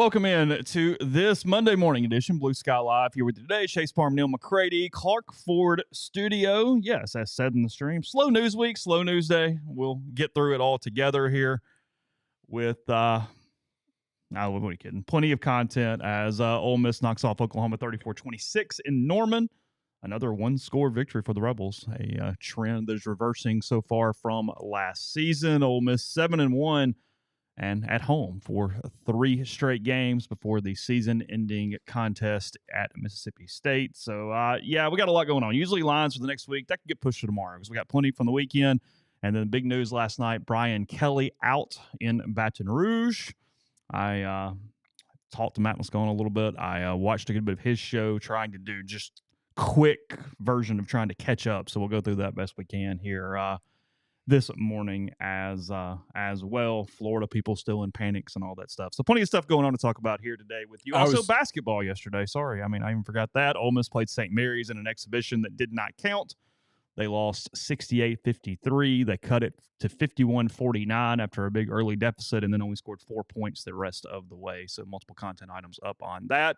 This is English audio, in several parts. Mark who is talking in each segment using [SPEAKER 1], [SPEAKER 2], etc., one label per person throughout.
[SPEAKER 1] welcome in to this Monday morning edition, Blue Sky Live, here with you today. Chase Parham, Neal, McCready, Clark Ford Studio. Yes, as said in the stream, slow news week, slow news day. We'll get through it all together here with, what are you kidding? Plenty of content as Ole Miss knocks off Oklahoma 34-26 in Norman. Another one-score victory for the Rebels, a trend that is reversing so far from last season. Ole Miss 7-1. And at home for 3 straight games before the season-ending contest at Mississippi State. So, we got a lot going on. Usually lines for the next week, that could get pushed to tomorrow because we got plenty from the weekend. And then the big news last night, Brian Kelly out in Baton Rouge. I talked to Matt Moscone a little bit. I watched a good bit of his show, trying to do just quick version of trying to catch up. So we'll go through that best we can here this morning as well. Florida people still in panics and all that stuff. So plenty of stuff going on to talk about here today with you. Also, basketball yesterday. Sorry. I even forgot that. Ole Miss played St. Mary's in an exhibition that did not count. They lost 68-53. They cut it to 51-49 after a big early deficit and then only scored 4 points the rest of the way. So multiple content items up on that.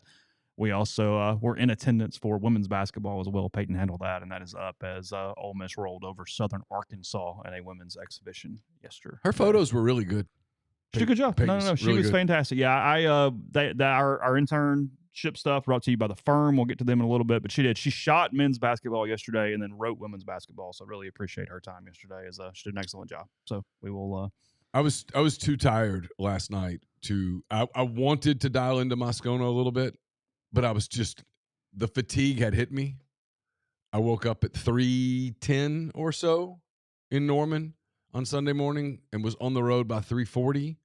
[SPEAKER 1] We also were in attendance for women's basketball as well. Peyton handled that, and that is up as Ole Miss rolled over Southern Arkansas in a women's exhibition yesterday.
[SPEAKER 2] Her photos were really good.
[SPEAKER 1] She did a good job. No, she was fantastic. Yeah, our internship stuff brought to you by the firm. We'll get to them in a little bit, but she did. She shot men's basketball yesterday and then wrote women's basketball. So I really appreciate her time yesterday. As she did an excellent job. So we will.
[SPEAKER 2] I was too tired last night to. I wanted to dial into Moscone a little bit. But I was just, the fatigue had hit me. I woke up at 3:10 or so in Norman on Sunday morning and was on the road by 3:40.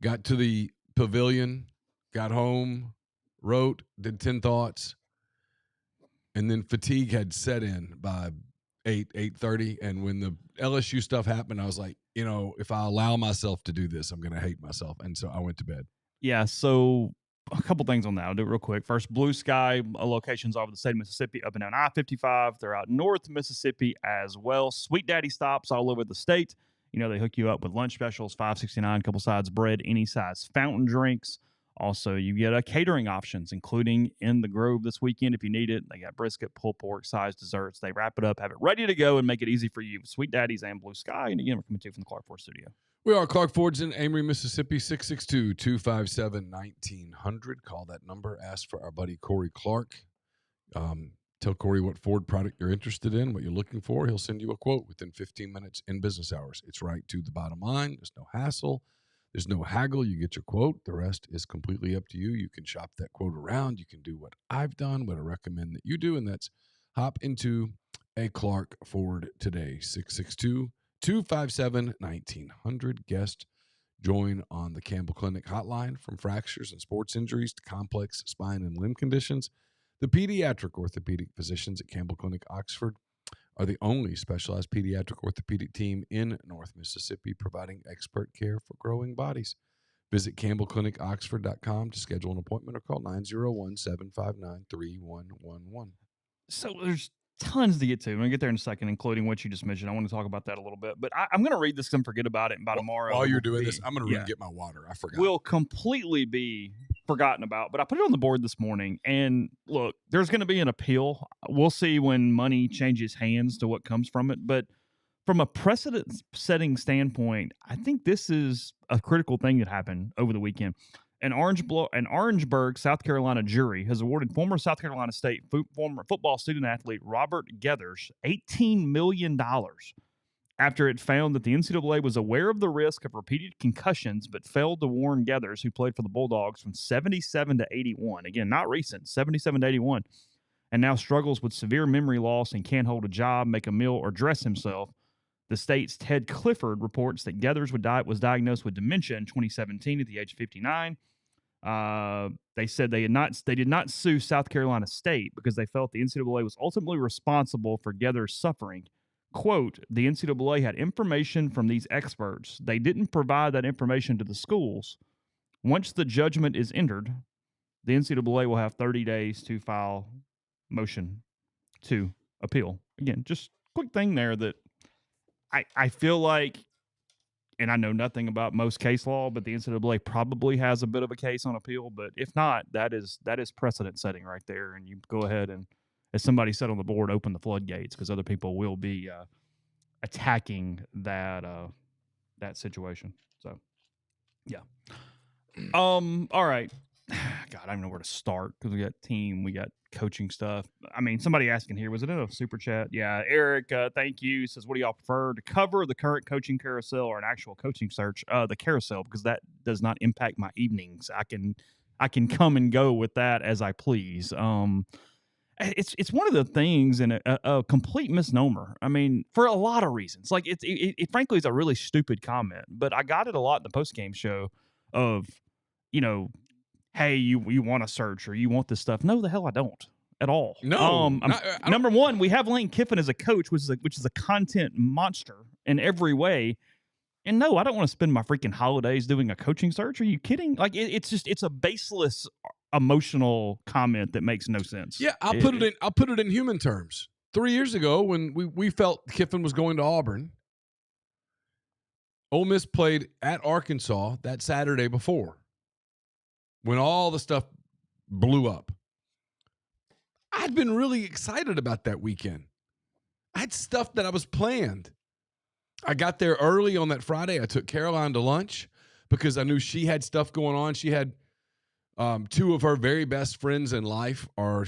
[SPEAKER 2] Got to the pavilion, got home, wrote, did 10 thoughts, and then fatigue had set in by 8:30. And when the LSU stuff happened, I was like, if I allow myself to do this, I'm going to hate myself. And so I went to bed.
[SPEAKER 1] Yeah, so a couple things on that. I'll do it real quick. First, BlueSky locations all over the state of Mississippi, up and down I-55. They're out north Mississippi as well. Sweet Daddy stops all over the state. They hook you up with lunch specials, $5.69, couple sides bread, any size fountain drinks. Also, you get catering options, including in the Grove this weekend if you need it. They got brisket, pulled pork, size desserts. They wrap it up, have it ready to go, and make it easy for you. Sweet Daddies and BlueSky. And again, we're coming to you from the Clark Ford Studio.
[SPEAKER 2] We are Clark Ford's in Amory, Mississippi, 662-257-1900. Call that number. Ask for our buddy Corey Clark. Tell Corey what Ford product you're interested in, what you're looking for. He'll send you a quote within 15 minutes in business hours. It's right to the bottom line. There's no hassle. There's no haggle. You get your quote. The rest is completely up to you. You can shop that quote around. You can do what I've done, what I recommend that you do, and that's hop into a Clark Ford today, 662-257-1900. Guest join on the Campbell Clinic hotline. From fractures and sports injuries to complex spine and limb conditions, the pediatric orthopedic physicians at Campbell Clinic Oxford are the only specialized pediatric orthopedic team in North Mississippi, providing expert care for growing bodies. Visit CampbellClinicOxford.com to schedule an appointment or call 901-759-3111.
[SPEAKER 1] So there's tons to get to. I'm going to get there in a second, including what you just mentioned. I want to talk about that a little bit. But I'm going to read this and forget about it. And by tomorrow,
[SPEAKER 2] while you're doing this, I'm going to run and get my water. I forgot.
[SPEAKER 1] Will completely be forgotten about. But I put it on the board this morning. And look, there's going to be an appeal. We'll see when money changes hands to what comes from it. But from a precedent-setting standpoint, I think this is a critical thing that happened over the weekend. An Orangeburg, South Carolina jury has awarded former South Carolina State former football student athlete Robert Geathers $18 million after it found that the NCAA was aware of the risk of repeated concussions but failed to warn Geathers, who played for the Bulldogs from 77 to 81. Again, not recent, 77 to 81, and now struggles with severe memory loss and can't hold a job, make a meal, or dress himself. The state's Ted Clifford reports that Geathers was diagnosed with dementia in 2017 at the age of 59. They said they did not sue South Carolina State because they felt the NCAA was ultimately responsible for Geathers' suffering. Quote, the NCAA had information from these experts. They didn't provide that information to the schools. Once the judgment is entered, the NCAA will have 30 days to file motion to appeal. Again, just quick thing there that I feel like and I know nothing about most case law, but the NCAA probably has a bit of a case on appeal. But if not, that is precedent setting right there. And you go ahead and, as somebody said on the board, open the floodgates, because other people will be attacking that situation. So, yeah. All right. God, I don't know where to start, because we got team, we got coaching stuff. I mean, somebody asking here, was it in a super chat? Yeah, Eric, thank you. Says, what do y'all prefer, to cover the current coaching carousel or an actual coaching search? The carousel, because that does not impact my evenings. I can come and go with that as I please. It's one of the things, and a complete misnomer. I mean, for a lot of reasons. Like it frankly is a really stupid comment, but I got it a lot in the post game show of, hey, you want to search, or you want this stuff. No, the hell I don't at all.
[SPEAKER 2] No,
[SPEAKER 1] number one, we have Lane Kiffin as a coach, which is a content monster in every way. And no, I don't want to spend my freaking holidays doing a coaching search. Are you kidding? Like it's a baseless emotional comment that makes no sense.
[SPEAKER 2] Yeah, I'll put it in human terms. 3 years ago, when we felt Kiffin was going to Auburn, Ole Miss played at Arkansas that Saturday before, when all the stuff blew up. I'd been really excited about that weekend. I had stuff that I was planned. I got there early on that Friday. I took Caroline to lunch because I knew she had stuff going on. She had two of her very best friends in life are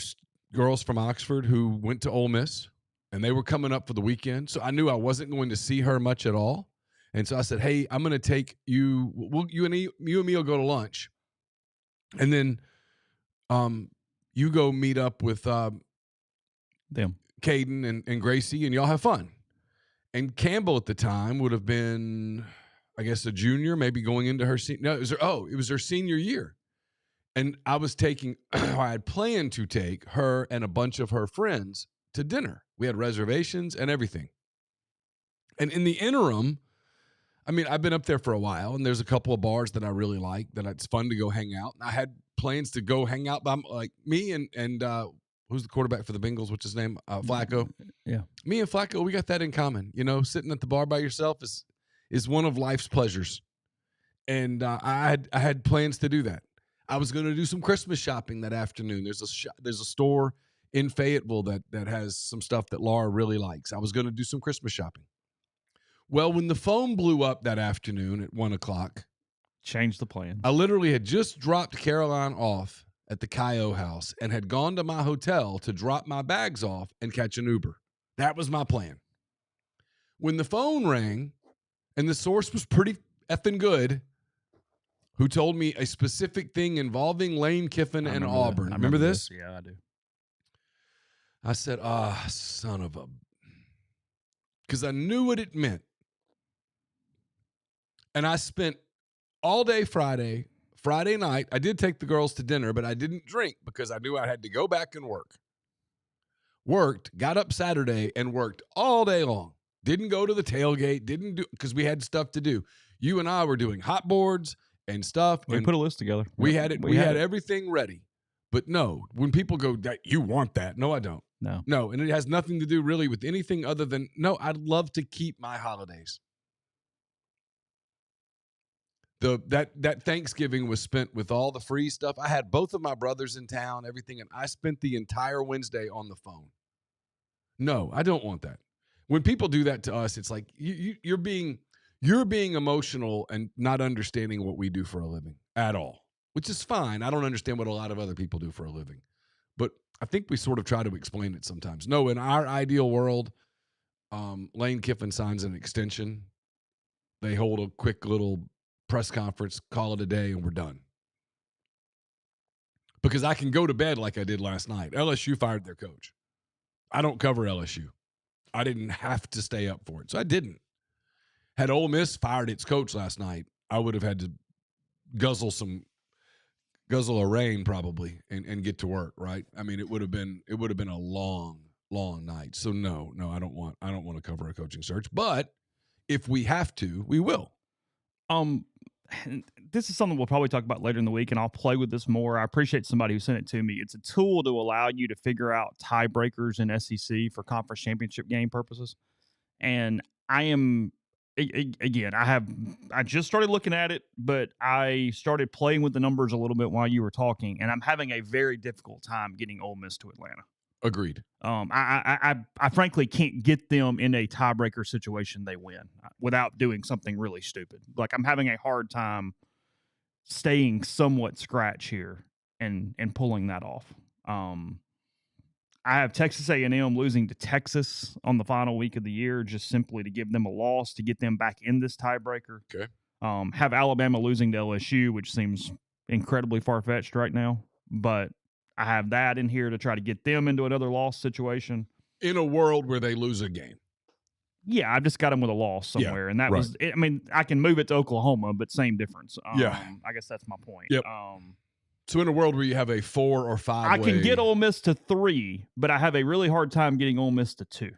[SPEAKER 2] girls from Oxford who went to Ole Miss, and they were coming up for the weekend. So I knew I wasn't going to see her much at all. And so I said, hey, I'm going to take you. You and me will go to lunch. And then you go meet up with them, Caden and Gracie, and y'all have fun. And Campbell at the time would have been, I guess, a junior, maybe going into her senior. No, it was her senior year. And I was I had planned to take her and a bunch of her friends to dinner. We had reservations and everything. And in the interim, I mean, I've been up there for a while, and there's a couple of bars that I really like, that it's fun to go hang out. I had plans to go hang out by, like, me and who's the quarterback for the Bengals? What's his name? Flacco.
[SPEAKER 1] Yeah.
[SPEAKER 2] Me and Flacco, we got that in common. Sitting at the bar by yourself is one of life's pleasures. And I had plans to do that. I was going to do some Christmas shopping that afternoon. There's a store in Fayetteville that has some stuff that Laura really likes. I was going to do some Christmas shopping. Well, when the phone blew up that afternoon at 1:00,
[SPEAKER 1] changed the plans.
[SPEAKER 2] I literally had just dropped Caroline off at the Cayo house and had gone to my hotel to drop my bags off and catch an Uber. That was my plan. When the phone rang, and the source was pretty effing good, who told me a specific thing involving Lane Kiffin and Auburn. Remember this?
[SPEAKER 1] Yeah, I do.
[SPEAKER 2] I said, son of a... Because I knew what it meant. And I spent all day Friday night. I did take the girls to dinner, but I didn't drink because I knew I had to go back and work. Worked, got up Saturday and worked all day long. Didn't go to the tailgate, didn't do, because we had stuff to do. You and I were doing hot boards and stuff.
[SPEAKER 1] We put a list together.
[SPEAKER 2] We had it. We had everything ready. But no, when people go, you want that? No, I don't. No, and it has nothing to do really with anything other than, no, I'd love to keep my holidays. That Thanksgiving was spent with all the free stuff. I had both of my brothers in town, everything, and I spent the entire Wednesday on the phone. No, I don't want that. When people do that to us, it's like you're being emotional and not understanding what we do for a living at all, which is fine. I don't understand what a lot of other people do for a living, but I think we sort of try to explain it sometimes. No, in our ideal world, Lane Kiffin signs an extension. They hold a quick little press conference, call it a day, and we're done. Because I can go to bed like I did last night. LSU fired their coach. I don't cover LSU. I didn't have to stay up for it, so I didn't. Had Ole Miss fired its coach last night, I would have had to guzzle a rain probably and get to work, right? I mean, it would have been a long night. So no, I don't want to cover a coaching search, but if we have to, we will.
[SPEAKER 1] This is something we'll probably talk about later in the week, and I'll play with this more. I appreciate somebody who sent it to me. It's a tool to allow you to figure out tiebreakers in SEC for conference championship game purposes. And I am again, I just started looking at it, but I started playing with the numbers a little bit while you were talking, and I'm having a very difficult time getting Ole Miss to Atlanta.
[SPEAKER 2] Agreed.
[SPEAKER 1] I frankly can't get them in a tiebreaker situation they win without doing something really stupid. Like, I'm having a hard time staying somewhat scratch here and pulling that off. I have Texas A&M losing to Texas on the final week of the year, just simply to give them a loss to get them back in this tiebreaker.
[SPEAKER 2] Okay.
[SPEAKER 1] Have Alabama losing to LSU, which seems incredibly far-fetched right now, but I have that in here to try to get them into another loss situation.
[SPEAKER 2] In a world where they lose a game.
[SPEAKER 1] Yeah, I've just got them with a loss somewhere, and that was. I mean, I can move it to Oklahoma, but same difference. I guess that's my point.
[SPEAKER 2] Yep. So in a world where you have a 4 or 5,
[SPEAKER 1] I can get Ole Miss to 3, but I have a really hard time getting Ole Miss to 2.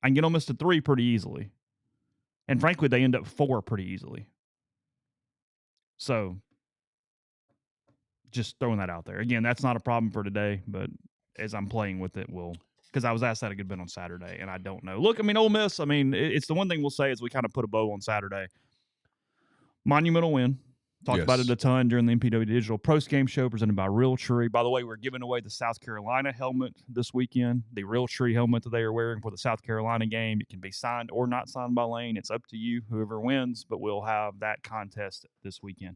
[SPEAKER 1] I can get Ole Miss to 3 pretty easily, and frankly, they end up 4 pretty easily. So, just throwing that out there. Again, that's not a problem for today, but as I'm playing with it, because I was asked that it could have been on Saturday, and I don't know. Look, I mean, Ole Miss, it's the one thing we'll say is we kind of put a bow on Saturday. Monumental win. Talked about it a ton during the MPW Digital Post-Game Show presented by Realtree. By the way, we're giving away the South Carolina helmet this weekend, the Realtree helmet that they are wearing for the South Carolina game. It can be signed or not signed by Lane. It's up to you, whoever wins, but we'll have that contest this weekend.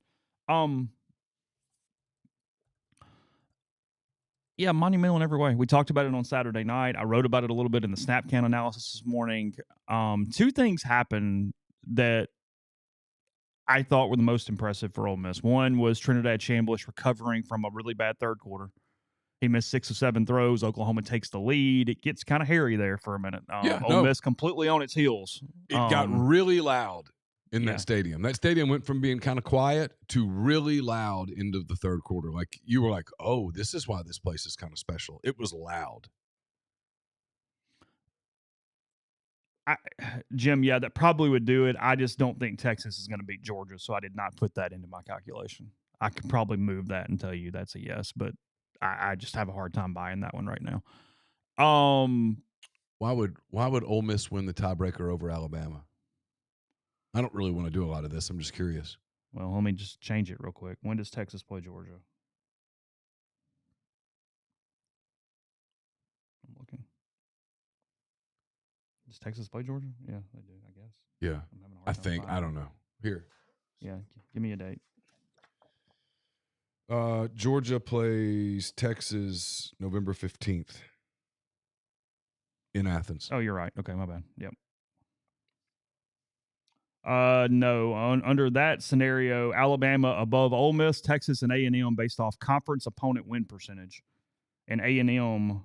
[SPEAKER 1] Yeah, monumental in every way. We talked about it on Saturday night. I wrote about it a little bit in the snap count analysis this morning. 2 things happened that I thought were the most impressive for Ole Miss. One was Trinidad Chambliss recovering from a really bad third quarter. He missed 6 or 7 throws. Oklahoma takes the lead. It gets kind of hairy there for a minute. Ole Miss completely on its heels.
[SPEAKER 2] It got really loud in that stadium. That stadium went from being kind of quiet to really loud into the third quarter. Like, you were like, oh, this is why this place is kind of special. It was loud.
[SPEAKER 1] Jim, yeah, that probably would do it. I just don't think Texas is going to beat Georgia, so I did not put that into my calculation. I could probably move that and tell you that's a yes, but I just have a hard time buying that one right now.
[SPEAKER 2] Why would Ole Miss win the tiebreaker over Alabama? I don't really want to do a lot of this. I'm just curious.
[SPEAKER 1] Well, let me just change it real quick. When does Texas play Georgia? I'm looking. Does Texas play Georgia? Yeah, they do, I guess.
[SPEAKER 2] Yeah, I think. I don't know. Here.
[SPEAKER 1] Yeah, give me a date.
[SPEAKER 2] Georgia plays Texas November 15th in Athens.
[SPEAKER 1] Oh, you're right. Okay, my bad. Yep. No. Under that scenario, Alabama above Ole Miss, Texas, and A&M based off conference opponent win percentage. And A&M,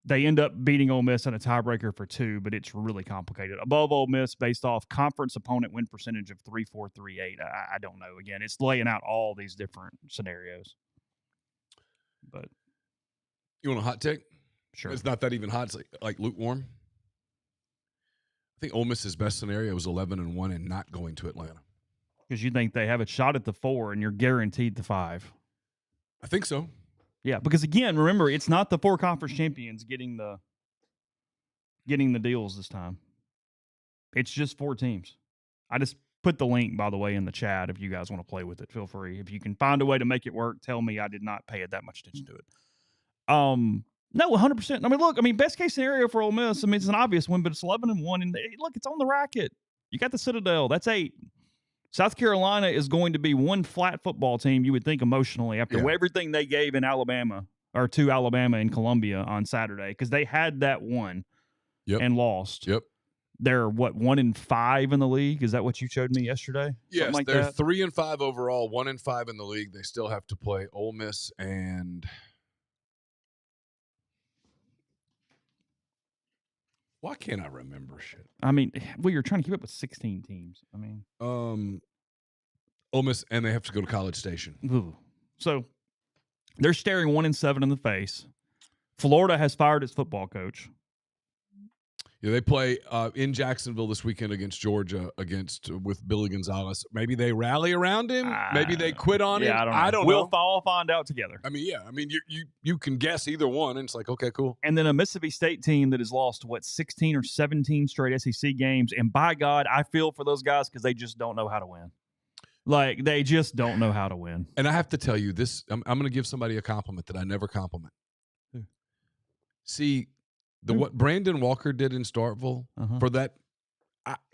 [SPEAKER 1] they end up beating Ole Miss in a tiebreaker for 2, but it's really complicated. Above Ole Miss based off conference opponent win percentage of 3.438. I don't know. Again, it's laying out all these different scenarios. But
[SPEAKER 2] you want a hot take?
[SPEAKER 1] Sure.
[SPEAKER 2] It's not that even hot. It's like lukewarm. I think Ole Miss's best scenario was 11-1 and not going to Atlanta.
[SPEAKER 1] Because you think they have a shot at the 4 and you're guaranteed the 5.
[SPEAKER 2] I think so.
[SPEAKER 1] Yeah, because again, remember, it's not the 4 conference champions getting the deals this time. It's just 4 teams. I just put the link, by the way, in the chat if you guys want to play with it. Feel free. If you can find a way to make it work, tell me. I did not pay it that much attention to it. No, 100%. I mean, look, best case scenario for Ole Miss, it's an obvious win, but it's 11-1. And look, it's on the racket. You got the Citadel. That's 8. South Carolina is going to be one flat football team, you would think, emotionally, after everything they gave in Alabama, or to Alabama and Columbia on Saturday, because they had that one and lost.
[SPEAKER 2] Yep.
[SPEAKER 1] They're, 1-5 in the league? Is that what you showed me yesterday?
[SPEAKER 2] Yes, like they're 3-5 overall, 1-5 in the league. They still have to play Ole Miss and... Why can't I remember shit?
[SPEAKER 1] You're trying to keep up with 16 teams.
[SPEAKER 2] Ole Miss, and they have to go to College Station.
[SPEAKER 1] Ooh. So they're staring 1-7 in the face. Florida has fired its football coach.
[SPEAKER 2] Yeah, they play in Jacksonville this weekend against Georgia with Billy Gonzalez. Maybe they rally around him. Maybe they quit on him.
[SPEAKER 1] I don't know. We'll find out together.
[SPEAKER 2] I mean, you can guess either one, and it's like, okay, cool.
[SPEAKER 1] And then a Mississippi State team that has lost, 16 or 17 straight SEC games. And by God, I feel for those guys because they just don't know how to win. Like, they just don't know how to win.
[SPEAKER 2] And I have to tell you this, I'm going to give somebody a compliment that I never compliment.
[SPEAKER 1] Who?
[SPEAKER 2] See, what Brandon Walker did in Starkville for that,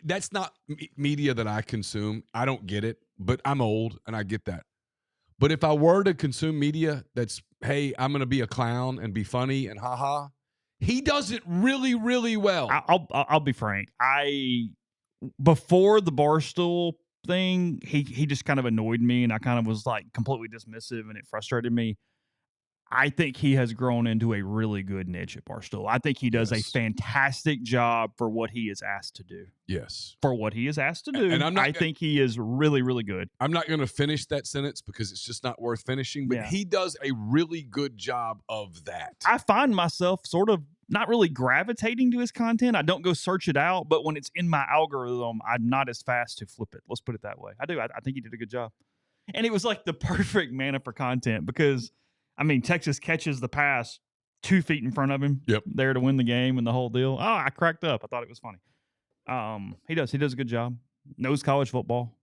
[SPEAKER 2] that's not media that I consume. I don't get it, but I'm old and I get that. But if I were to consume media that's, hey, I'm going to be a clown and be funny and ha-ha, he does it really, really well.
[SPEAKER 1] I'll be frank. Before the Barstool thing, he just kind of annoyed me, and I kind of was like completely dismissive, and it frustrated me. I think he has grown into a really good niche at Barstool. I think he does a fantastic job for what he is asked to do.
[SPEAKER 2] Yes.
[SPEAKER 1] For what he is asked to do. And I think he is really, really good.
[SPEAKER 2] I'm not going to finish that sentence because it's just not worth finishing, but he does a really good job of that.
[SPEAKER 1] I find myself sort of not really gravitating to his content. I don't go search it out, but when it's in my algorithm, I'm not as fast to flip it. Let's put it that way. I do. I think he did a good job. And it was like the perfect manna for content because – I mean, Texas catches the pass 2 feet in front of him there to win the game and the whole deal. Oh, I cracked up. I thought it was funny. He does a good job. Knows college football.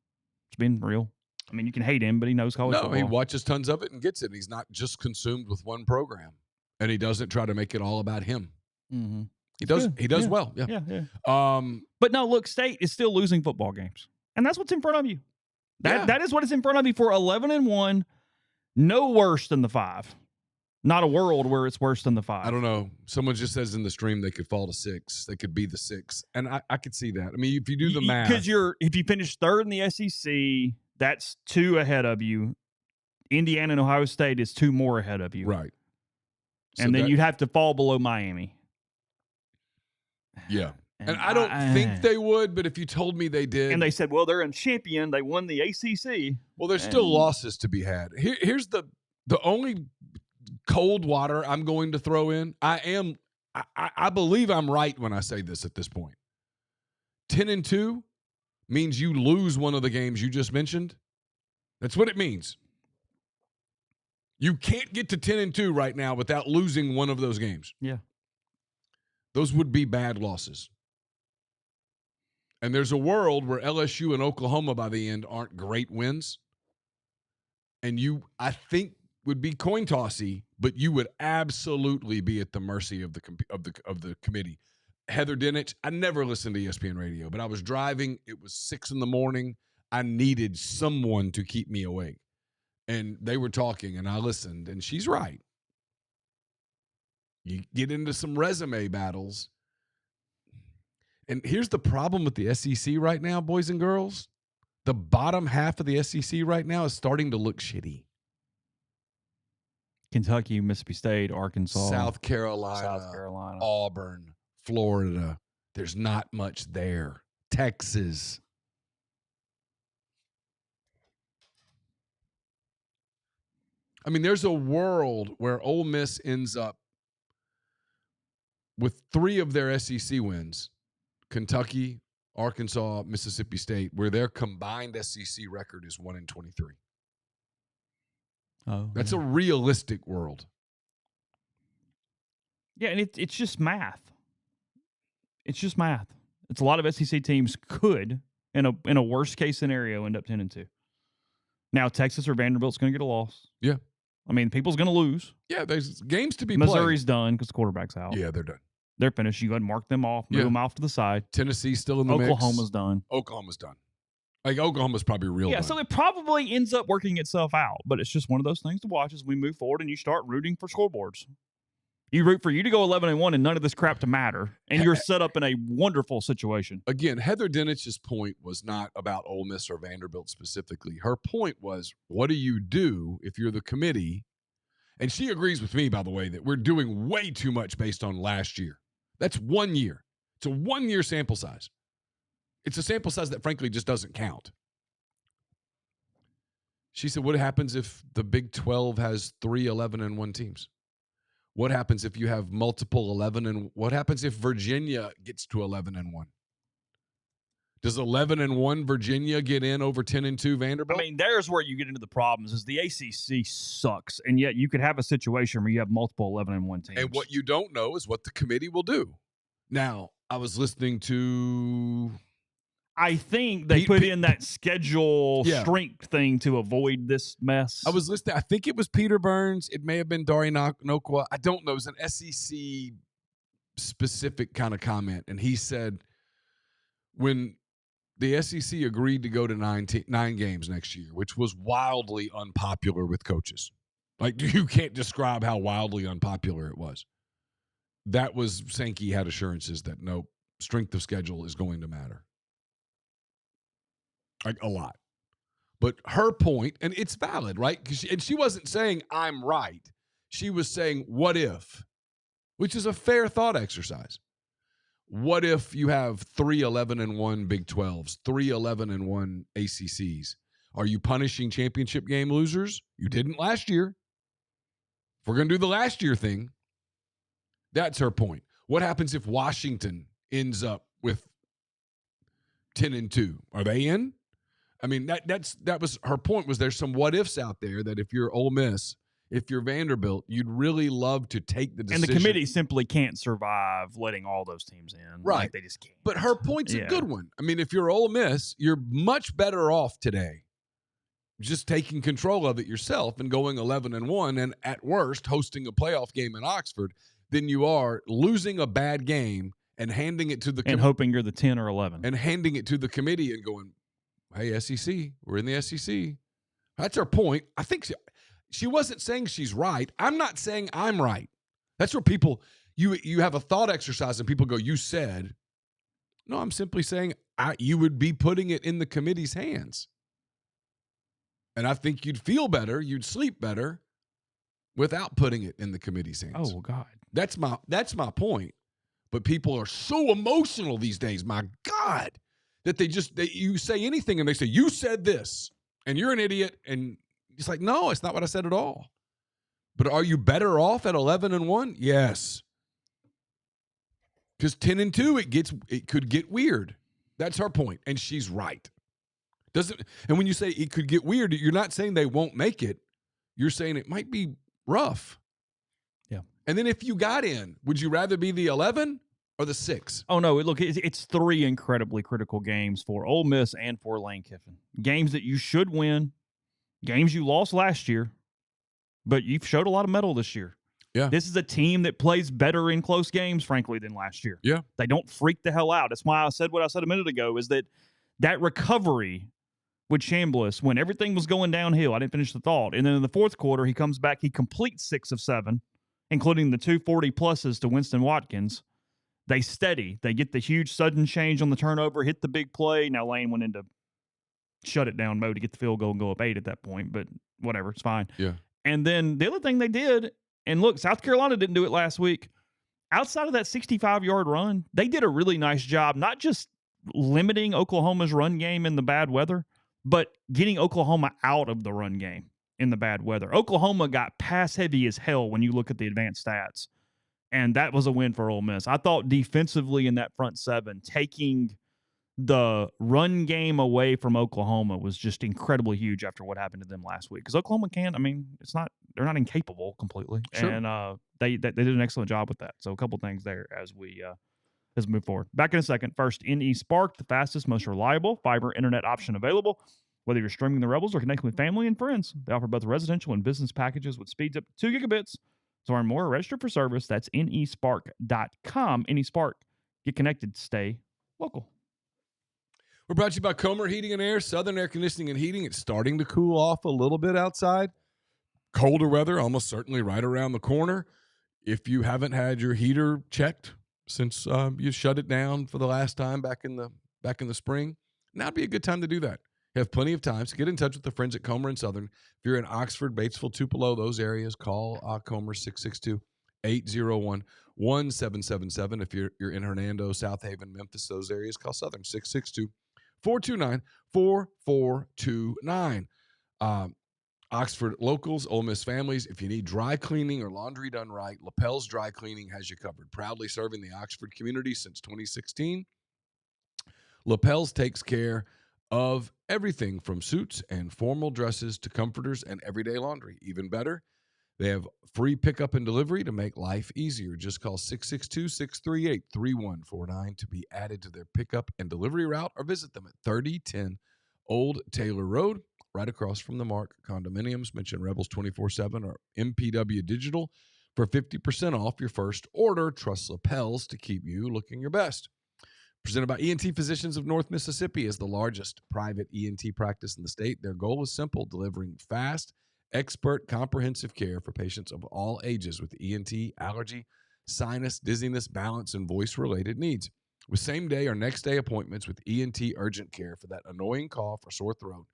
[SPEAKER 1] It's been real. I mean, you can hate him, but he knows college football.
[SPEAKER 2] No, he watches tons of it and gets it. He's not just consumed with one program, and he doesn't try to make it all about him.
[SPEAKER 1] Mm-hmm.
[SPEAKER 2] He does well. Yeah.
[SPEAKER 1] But no, look, State is still losing football games, and that's what's in front of you. That is what is in front of you for 11-1. No worse than the 5. Not a world where it's worse than the 5.
[SPEAKER 2] I don't know. Someone just says in the stream they could fall to 6. They could be the 6. And I could see that. I mean, if you do the math.
[SPEAKER 1] Because if you finish third in the SEC, that's 2 ahead of you. Indiana and Ohio State is 2 more ahead of you.
[SPEAKER 2] Right.
[SPEAKER 1] And then you'd have to fall below Miami.
[SPEAKER 2] Yeah. And I don't think they would, but if you told me they did.
[SPEAKER 1] And they said, well, they're a champion. They won the ACC.
[SPEAKER 2] Well, there's still losses to be had. Here's the only cold water I'm going to throw in. I believe I'm right when I say this at this point. 10-2 means you lose one of the games you just mentioned. That's what it means. You can't get to 10-2 right now without losing one of those games.
[SPEAKER 1] Yeah.
[SPEAKER 2] Those would be bad losses. And there's a world where LSU and Oklahoma by the end aren't great wins. And I think, would be coin tossy, but you would absolutely be at the mercy of the committee. Heather Dinich, I never listened to ESPN radio, but I was driving. It was 6 a.m. I needed someone to keep me awake. And they were talking, and I listened, and she's right. You get into some resume battles. And here's the problem with the SEC right now, boys and girls. The bottom half of the SEC right now is starting to look shitty.
[SPEAKER 1] Kentucky, Mississippi State, Arkansas,
[SPEAKER 2] South Carolina, Auburn, Florida. There's not much there. Texas. I mean, there's a world where Ole Miss ends up with 3 of their SEC wins. Kentucky, Arkansas, Mississippi State, where their combined SEC record is 1-23.
[SPEAKER 1] Oh,
[SPEAKER 2] that's a realistic world.
[SPEAKER 1] Yeah, and it's just math. It's just math. It's a lot of SEC teams could, in a worst case scenario, end up 10-2. Now Texas or Vanderbilt's going to get a loss.
[SPEAKER 2] Yeah,
[SPEAKER 1] I mean, people's going to lose.
[SPEAKER 2] Yeah, there's games to be
[SPEAKER 1] Missouri's
[SPEAKER 2] played.
[SPEAKER 1] done because the quarterback's out.
[SPEAKER 2] Yeah, they're done.
[SPEAKER 1] They're finished. You go ahead and mark them off, move them off to the side.
[SPEAKER 2] Tennessee's still in the mix.
[SPEAKER 1] Oklahoma's done.
[SPEAKER 2] Like, Oklahoma's probably real done.
[SPEAKER 1] So it probably ends up working itself out, but it's just one of those things to watch as we move forward and you start rooting for scoreboards. You root for you to go 11-1 and none of this crap to matter, and you're set up in a wonderful situation.
[SPEAKER 2] Again, Heather Dinich's point was not about Ole Miss or Vanderbilt specifically. Her point was, what do you do if you're the committee? And she agrees with me, by the way, that we're doing way too much based on last year. That's 1 year. It's a 1-year sample size. It's a sample size that, frankly, just doesn't count. She said, what happens if the Big 12 has 3 11-1 teams? What happens if you have multiple 11 and what happens if Virginia gets to 11-1? Does 11-1 Virginia get in over 10-2 Vanderbilt?
[SPEAKER 1] I mean, there's where you get into the problems. Is the ACC sucks, and yet you could have a situation where you have multiple 11-1 teams.
[SPEAKER 2] And what you don't know is what the committee will do. Now, I was listening to.
[SPEAKER 1] I think they put in that schedule strength thing to avoid this mess.
[SPEAKER 2] I was listening. I think it was Peter Burns. It may have been Dari Nokwa. I don't know. It was an SEC specific kind of comment, and he said when the SEC agreed to go to 9 games next year, which was wildly unpopular with coaches. Like, you can't describe how wildly unpopular it was. That was Sankey had assurances that no, strength of schedule is going to matter. Like, a lot. But her point, and it's valid, right? And she wasn't saying I'm right. She was saying, what if? Which is a fair thought exercise. What if you have 3 11-1 Big 12s, 3 11-1 ACCs? Are you punishing championship game losers? You didn't last year. If we're going to do the last year thing, that's her point. What happens if Washington ends up with 10-2? Are they in? I mean, that was her point. Was there's some what ifs out there that if you're Ole Miss, if you're Vanderbilt, you'd really love to take the decision.
[SPEAKER 1] And the committee simply can't survive letting all those teams in.
[SPEAKER 2] Right.
[SPEAKER 1] Like, they just can't.
[SPEAKER 2] But her point's a good one. I mean, if you're Ole Miss, you're much better off today just taking control of it yourself and going 11-1 and at worst hosting a playoff game in Oxford than you are losing a bad game and handing it to the
[SPEAKER 1] and hoping you're the 10 or 11.
[SPEAKER 2] And handing it to the committee and going, hey, SEC, we're in the SEC. That's her point. I think she wasn't saying she's right. I'm not saying I'm right. That's where people, you have a thought exercise and people go, you said. No, I'm simply saying you would be putting it in the committee's hands. And I think you'd feel better, you'd sleep better without putting it in the committee's hands.
[SPEAKER 1] Oh, God.
[SPEAKER 2] That's my point. But people are so emotional these days, my God, that you say anything and they say, you said this, and you're an idiot, and it's like, no, it's not what I said at all. But are you better off at 11-1? Yes. Because 10-2, it could get weird. That's her point, and she's right. And when you say it could get weird, you're not saying they won't make it. You're saying it might be rough.
[SPEAKER 1] Yeah.
[SPEAKER 2] And then if you got in, would you rather be the 11 or the 6?
[SPEAKER 1] Oh, no. Look, it's 3 incredibly critical games for Ole Miss and for Lane Kiffin. Games that you should win, games you lost last year, but you've showed a lot of mettle this year.
[SPEAKER 2] Yeah.
[SPEAKER 1] This is a team that plays better in close games, frankly, than last year.
[SPEAKER 2] Yeah.
[SPEAKER 1] They don't freak the hell out. That's why I said what I said a minute ago, is that recovery with Chambliss when everything was going downhill. I didn't finish the thought. And then in the fourth quarter, he comes back. He completes 6 of 7, including the 2 40-pluses to Winston Watkins. They steady. They get the huge sudden change on the turnover, hit the big play. Now Lane went into shut it down mode to get the field goal and go up 8 at that point, but whatever, it's fine.
[SPEAKER 2] Yeah.
[SPEAKER 1] And then the other thing they did, and look, South Carolina didn't do it last week. Outside of that 65-yard run, they did a really nice job, not just limiting Oklahoma's run game in the bad weather, but getting Oklahoma out of the run game in the bad weather. Oklahoma got pass heavy as hell when you look at the advanced stats, and that was a win for Ole Miss. I thought defensively in that front 7, taking the run game away from Oklahoma was just incredibly huge after what happened to them last week. Because Oklahoma can't, they're not incapable completely. Sure. And they did an excellent job with that. So a couple things there as we move forward. Back in a second. First, NE Spark, the fastest, most reliable fiber internet option available. Whether you're streaming the Rebels or connecting with family and friends, they offer both residential and business packages with speeds up to 2 gigabits. To learn more, register for service. That's nespark.com. NeSpark. Get connected. Stay local.
[SPEAKER 2] We're brought to you by Comer Heating and Air, Southern Air Conditioning and Heating. It's starting to cool off a little bit outside. Colder weather, almost certainly right around the corner. If you haven't had your heater checked since you shut it down for the last time back in the spring, now'd be a good time to do that. You have plenty of time, so get in touch with the friends at Comer and Southern. If you're in Oxford, Batesville, Tupelo, those areas, call Comer 662-801-1777. If you're in Hernando, South Haven, Memphis, those areas, call Southern 662-429-4429. Oxford locals, Ole Miss families, if you need dry cleaning or laundry done right, Lapel's Dry Cleaning has you covered. Proudly serving the Oxford community since 2016, Lapel's takes care of everything from suits and formal dresses to comforters and everyday laundry. Even better, they have free pickup and delivery to make life easier. Just call 662-638-3149 to be added to their pickup and delivery route, or visit them at 3010 Old Taylor Road, right across from the Mark Condominiums. Mention Rebels 24/7 or MPW Digital for 50% off your first order. Trust Lapels to keep you looking your best. Presented by ENT Physicians of North Mississippi as the largest private ENT practice in the state. Their goal is simple: delivering fast, expert, comprehensive care for patients of all ages with ENT, allergy, sinus, dizziness, balance, and voice-related needs. With same-day or next-day appointments with ENT urgent care for that annoying cough or sore throat,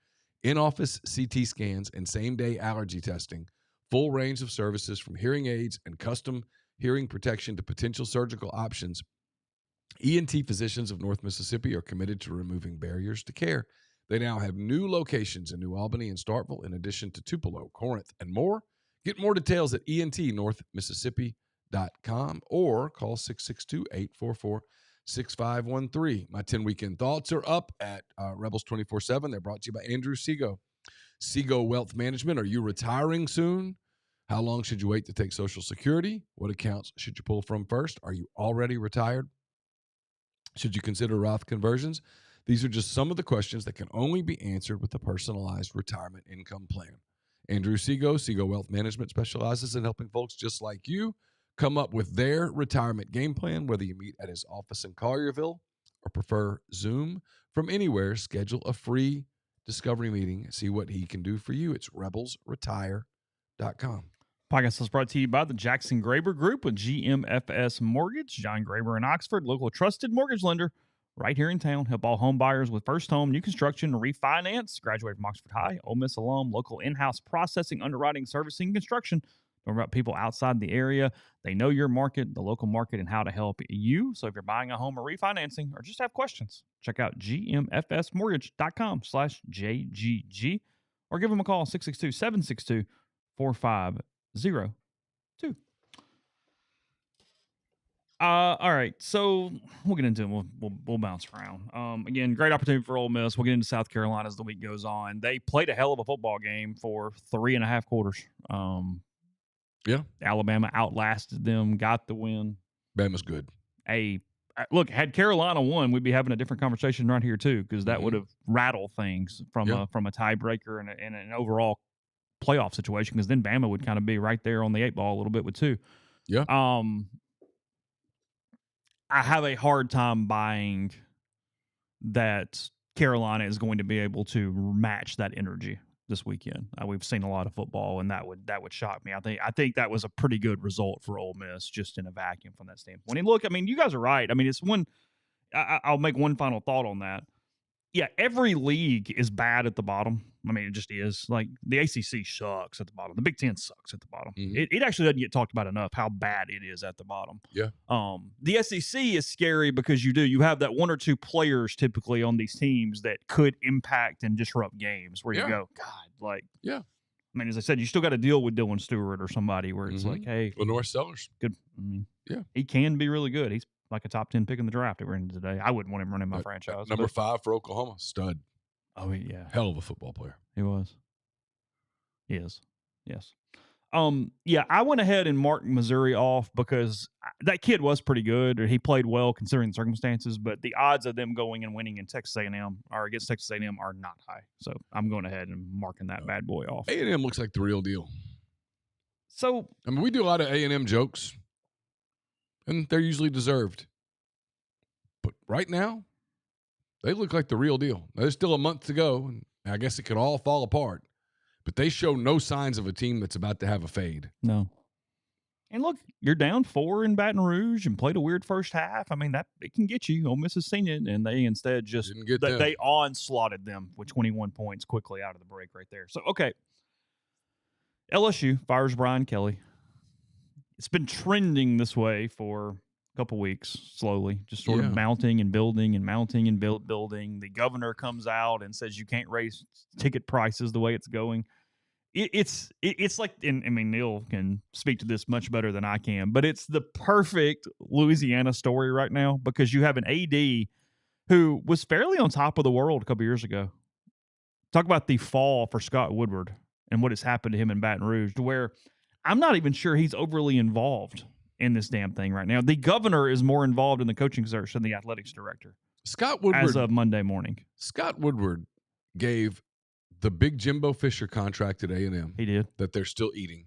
[SPEAKER 2] in-office CT scans, and same-day allergy testing, full range of services from hearing aids and custom hearing protection to potential surgical options, ENT Physicians of North Mississippi are committed to removing barriers to care. They now have new locations in New Albany and Starkville, in addition to Tupelo, Corinth, and more. Get more details at entnorthmississippi.com or call 662-844-6513. My 10 weekend thoughts are up at Rebels 24/7. They're brought to you by Andrew Seago. Seago Wealth Management. Are you retiring soon? How long should you wait to take Social Security? What accounts should you pull from first? Are you already retired? Should you consider Roth conversions? These are just some of the questions that can only be answered with a personalized retirement income plan. Andrew Seago, Seago Wealth Management, specializes in helping folks just like you come up with their retirement game plan, whether you meet at his office in Collierville or prefer Zoom from anywhere. Schedule a free discovery meeting. See what he can do for you. It's rebelsretire.com.
[SPEAKER 1] Podcast is brought to you by the Jackson Graber Group with GMFS Mortgage. John Graber in Oxford, local trusted mortgage lender right here in town. Help all home buyers with first home, new construction, refinance. Graduated from Oxford High, Ole Miss alum, local in-house processing, underwriting, servicing, construction. Don't worry about people outside the area. They know your market, the local market, and how to help you. So if you're buying a home or refinancing or just have questions, check out gmfsmortgage.com/JGG or give them a call, 662-762-4502. All right, so we'll get into it. We'll bounce around. Again, great opportunity for Ole Miss. We'll get into South Carolina as the week goes on. They played a hell of a football game for 3.5 quarters.
[SPEAKER 2] Yeah.
[SPEAKER 1] Alabama outlasted them, got the win.
[SPEAKER 2] Bama's good.
[SPEAKER 1] Look, had Carolina won, we'd be having a different conversation right here too, because that would have rattled things from a tiebreaker and an overall playoff situation. Because then Bama would kind of be right there on the 8 ball a little bit with 2.
[SPEAKER 2] Yeah.
[SPEAKER 1] I have a hard time buying that Carolina is going to be able to match that energy this weekend. We've seen a lot of football, and that would shock me. I think that was a pretty good result for Ole Miss, just in a vacuum from that standpoint. And look, I mean, you guys are right. I mean, it's one. I'll make one final thought on that. Yeah, every league is bad at the bottom. I mean, it just is. Like, the ACC sucks at the bottom. The Big Ten sucks at the bottom.
[SPEAKER 2] Mm-hmm.
[SPEAKER 1] It actually doesn't get talked about enough how bad it is at the bottom.
[SPEAKER 2] Yeah.
[SPEAKER 1] The SEC is scary because you have that 1 or 2 players typically on these teams that could impact and disrupt games where you go, God, like,
[SPEAKER 2] yeah.
[SPEAKER 1] I mean, as I said, you still got to deal with Dylan Stewart or somebody where it's like, hey,
[SPEAKER 2] Lenore Sellers.
[SPEAKER 1] Good. I mean,
[SPEAKER 2] yeah,
[SPEAKER 1] he can be really good. He's like a top 10 pick in the draft at the end of the day. I wouldn't want him running my franchise.
[SPEAKER 2] Number 5 for Oklahoma, stud.
[SPEAKER 1] Oh, yeah.
[SPEAKER 2] Hell of a football player.
[SPEAKER 1] He was. He is. Yes. Yeah, I went ahead and marked Missouri off because that kid was pretty good. He played well considering the circumstances, but the odds of them going and winning in Texas A&M or against Texas A&M are not high. So I'm going ahead and marking that bad boy off.
[SPEAKER 2] A&M looks like the real deal.
[SPEAKER 1] So,
[SPEAKER 2] I mean, we do a lot of A&M jokes, and they're usually deserved. But right now, they look like the real deal. There's still a month to go, and I guess it could all fall apart. But they show no signs of a team that's about to have a fade.
[SPEAKER 1] No. And look, you're down 4 in Baton Rouge and played a weird first half. I mean, that it can get you. Ole Miss has seen it, and they instead just they onslaughted them with 21 points quickly out of the break right there. So, okay. LSU fires Brian Kelly. It's been trending this way for a couple weeks, slowly, just sort of mounting and building and mounting and building. The governor comes out and says you can't raise ticket prices the way it's going. it's like, and I mean, Neal can speak to this much better than I can, but it's the perfect Louisiana story right now because you have an AD who was fairly on top of the world a couple years ago. Talk about the fall for Scott Woodward and what has happened to him in Baton Rouge, to where I'm not even sure he's overly involved in this damn thing right now. The governor is more involved in the coaching search than the athletics director.
[SPEAKER 2] Scott Woodward,
[SPEAKER 1] as of Monday morning.
[SPEAKER 2] Scott Woodward gave the big Jimbo Fisher contract at A&M.
[SPEAKER 1] He did.
[SPEAKER 2] That they're still eating.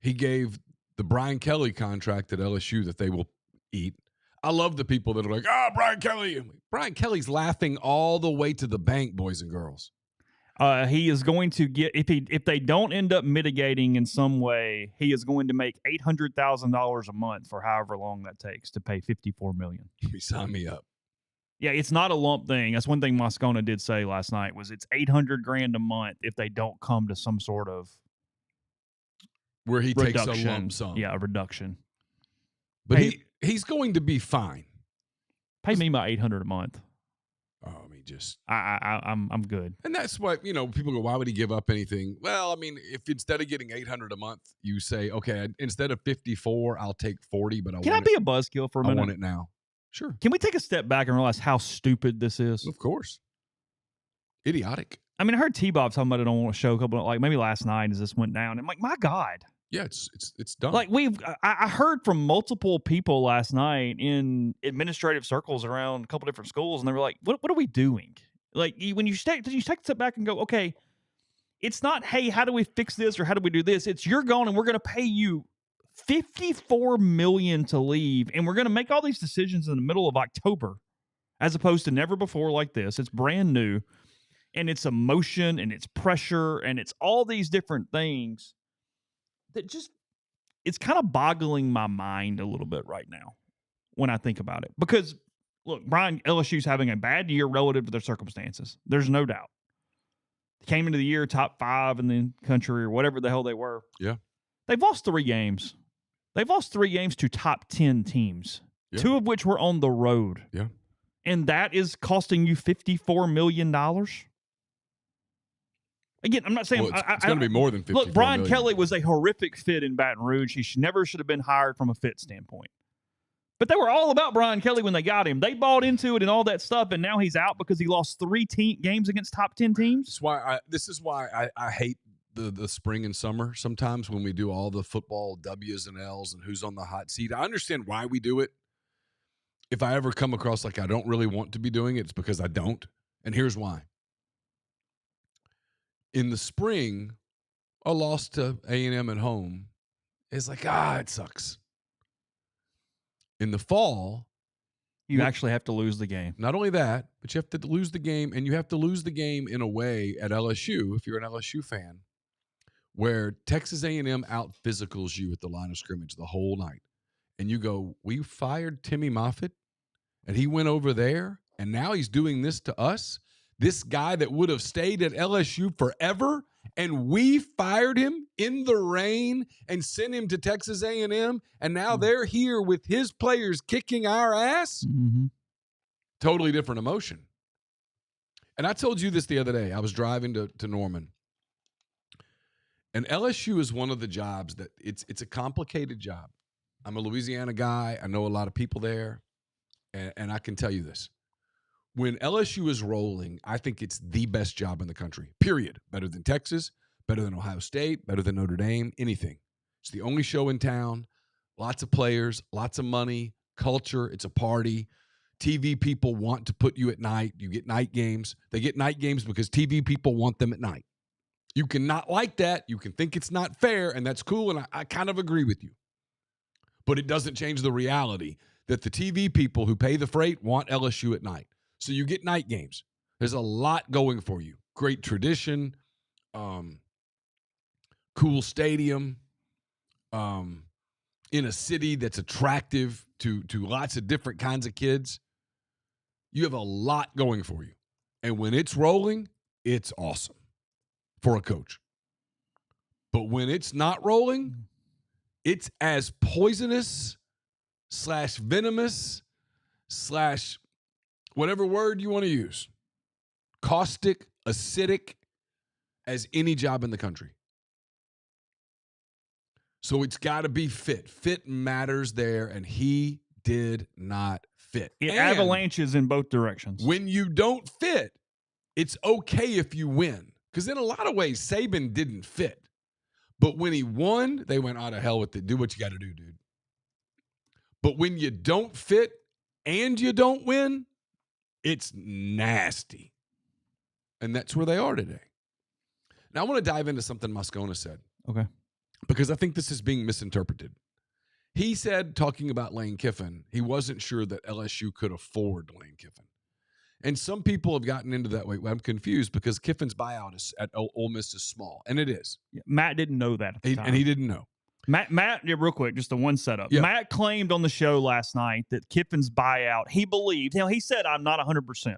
[SPEAKER 2] He gave the Brian Kelly contract at LSU that they will eat. I love the people that are like, Brian Kelly. Brian Kelly's laughing all the way to the bank, boys and girls.
[SPEAKER 1] He is going to get, if they don't end up mitigating in some way, he is going to make $800,000 a month for however long that takes to pay $54 million.
[SPEAKER 2] Sign me up.
[SPEAKER 1] Yeah, it's not a lump thing. That's one thing Moscona did say last night was it's $800,000 a month if they don't come to some sort of
[SPEAKER 2] where he
[SPEAKER 1] reduction.
[SPEAKER 2] Takes a lump sum.
[SPEAKER 1] Yeah, a reduction.
[SPEAKER 2] But he's going to be fine.
[SPEAKER 1] Pay me my $800 a month.
[SPEAKER 2] Oh, I mean, just
[SPEAKER 1] I'm good.
[SPEAKER 2] And that's what, people go, why would he give up anything? Well, I mean, if instead of getting $800 a month, you say, okay, instead of 54, I'll take 40, but
[SPEAKER 1] Can I be a buzzkill for a minute?
[SPEAKER 2] I want it now. Sure.
[SPEAKER 1] Can we take a step back and realize how stupid this is?
[SPEAKER 2] Of course. Idiotic.
[SPEAKER 1] I mean, I heard T-Bob talking about it on a show a couple, like maybe last night as this went down. I'm like, my God.
[SPEAKER 2] Yeah, it's done.
[SPEAKER 1] Like I heard from multiple people last night in administrative circles around a couple different schools, and they were like, "What are we doing?" Like when you take a step back and go, "Okay, it's not, hey, how do we fix this or how do we do this? It's you're gone and we're going to pay you $54 million to leave, and we're going to make all these decisions in the middle of October, as opposed to never before like this. It's brand new, and it's emotion and it's pressure and it's all these different things." That just, it's kind of boggling my mind a little bit right now when I think about it. Because, look, LSU's having a bad year relative to their circumstances. There's no doubt. They came into the year top 5 in the country or whatever the hell they were.
[SPEAKER 2] Yeah.
[SPEAKER 1] They've lost 3 games. They've lost 3 games to top 10 teams, 2 of which were on the road.
[SPEAKER 2] Yeah.
[SPEAKER 1] And that is costing you $54 million. Again, I'm not saying
[SPEAKER 2] it's going to be more than 50.
[SPEAKER 1] Look, Brian Kelly was a horrific fit in Baton Rouge. He never should have been hired from a fit standpoint. But they were all about Brian Kelly when they got him. They bought into it and all that stuff, and now he's out because he lost 3 games against top 10 teams.
[SPEAKER 2] This is why I hate the spring and summer sometimes when we do all the football W's and L's and who's on the hot seat. I understand why we do it. If I ever come across like I don't really want to be doing it, it's because I don't. And here's why. In the spring, a loss to A&M at home is like, it sucks. In the fall,
[SPEAKER 1] you actually have to lose the game.
[SPEAKER 2] Not only that, but you have to lose the game, and you have to lose the game in a way at LSU, if you're an LSU fan, where Texas A&M out-physicals you at the line of scrimmage the whole night. And you go, we fired Timmy Moffitt, and he went over there, and now he's doing this to us? This guy that would have stayed at LSU forever, and we fired him in the rain and sent him to Texas A&M, and now they're here with his players kicking our ass?
[SPEAKER 1] Mm-hmm.
[SPEAKER 2] Totally different emotion. And I told you this the other day. I was driving to Norman, and LSU is one of the jobs that it's a complicated job. I'm a Louisiana guy. I know a lot of people there, and I can tell you this. When LSU is rolling, I think it's the best job in the country, period. Better than Texas, better than Ohio State, better than Notre Dame, anything. It's the only show in town, lots of players, lots of money, culture, it's a party. TV people want to put you at night. You get night games. They get night games because TV people want them at night. You can not like that. You can think it's not fair, and that's cool, and I kind of agree with you. But it doesn't change the reality that the TV people who pay the freight want LSU at night. So you get night games. There's a lot going for you. Great tradition, cool stadium, in a city that's attractive to lots of different kinds of kids. You have a lot going for you. And when it's rolling, it's awesome for a coach. But when it's not rolling, it's as poisonous / venomous / whatever word you want to use, caustic, acidic as any job in the country. So it's got to be fit. Fit matters there, and he did not fit.
[SPEAKER 1] It
[SPEAKER 2] And
[SPEAKER 1] avalanches in both directions.
[SPEAKER 2] when you don't fit, it's okay if you win. Because in a lot of ways, Saban didn't fit. But when he won, they went, to hell with it. Do what you got to do, dude. But when you don't fit and you don't win, it's nasty. And that's where they are today. Now, I want to dive into something Moscona said.
[SPEAKER 1] Okay.
[SPEAKER 2] Because I think this is being misinterpreted. He said, talking about Lane Kiffin, he wasn't sure that LSU could afford Lane Kiffin. And some people have gotten into that way. I'm confused because Kiffin's buyout at Ole Miss is small, and it is.
[SPEAKER 1] Yeah, Matt didn't know that at the time.
[SPEAKER 2] And he didn't know.
[SPEAKER 1] Matt, real quick, just the one setup.
[SPEAKER 2] Yeah.
[SPEAKER 1] Matt claimed on the show last night that Kiffin's buyout, he believed, he said, I'm not 100%.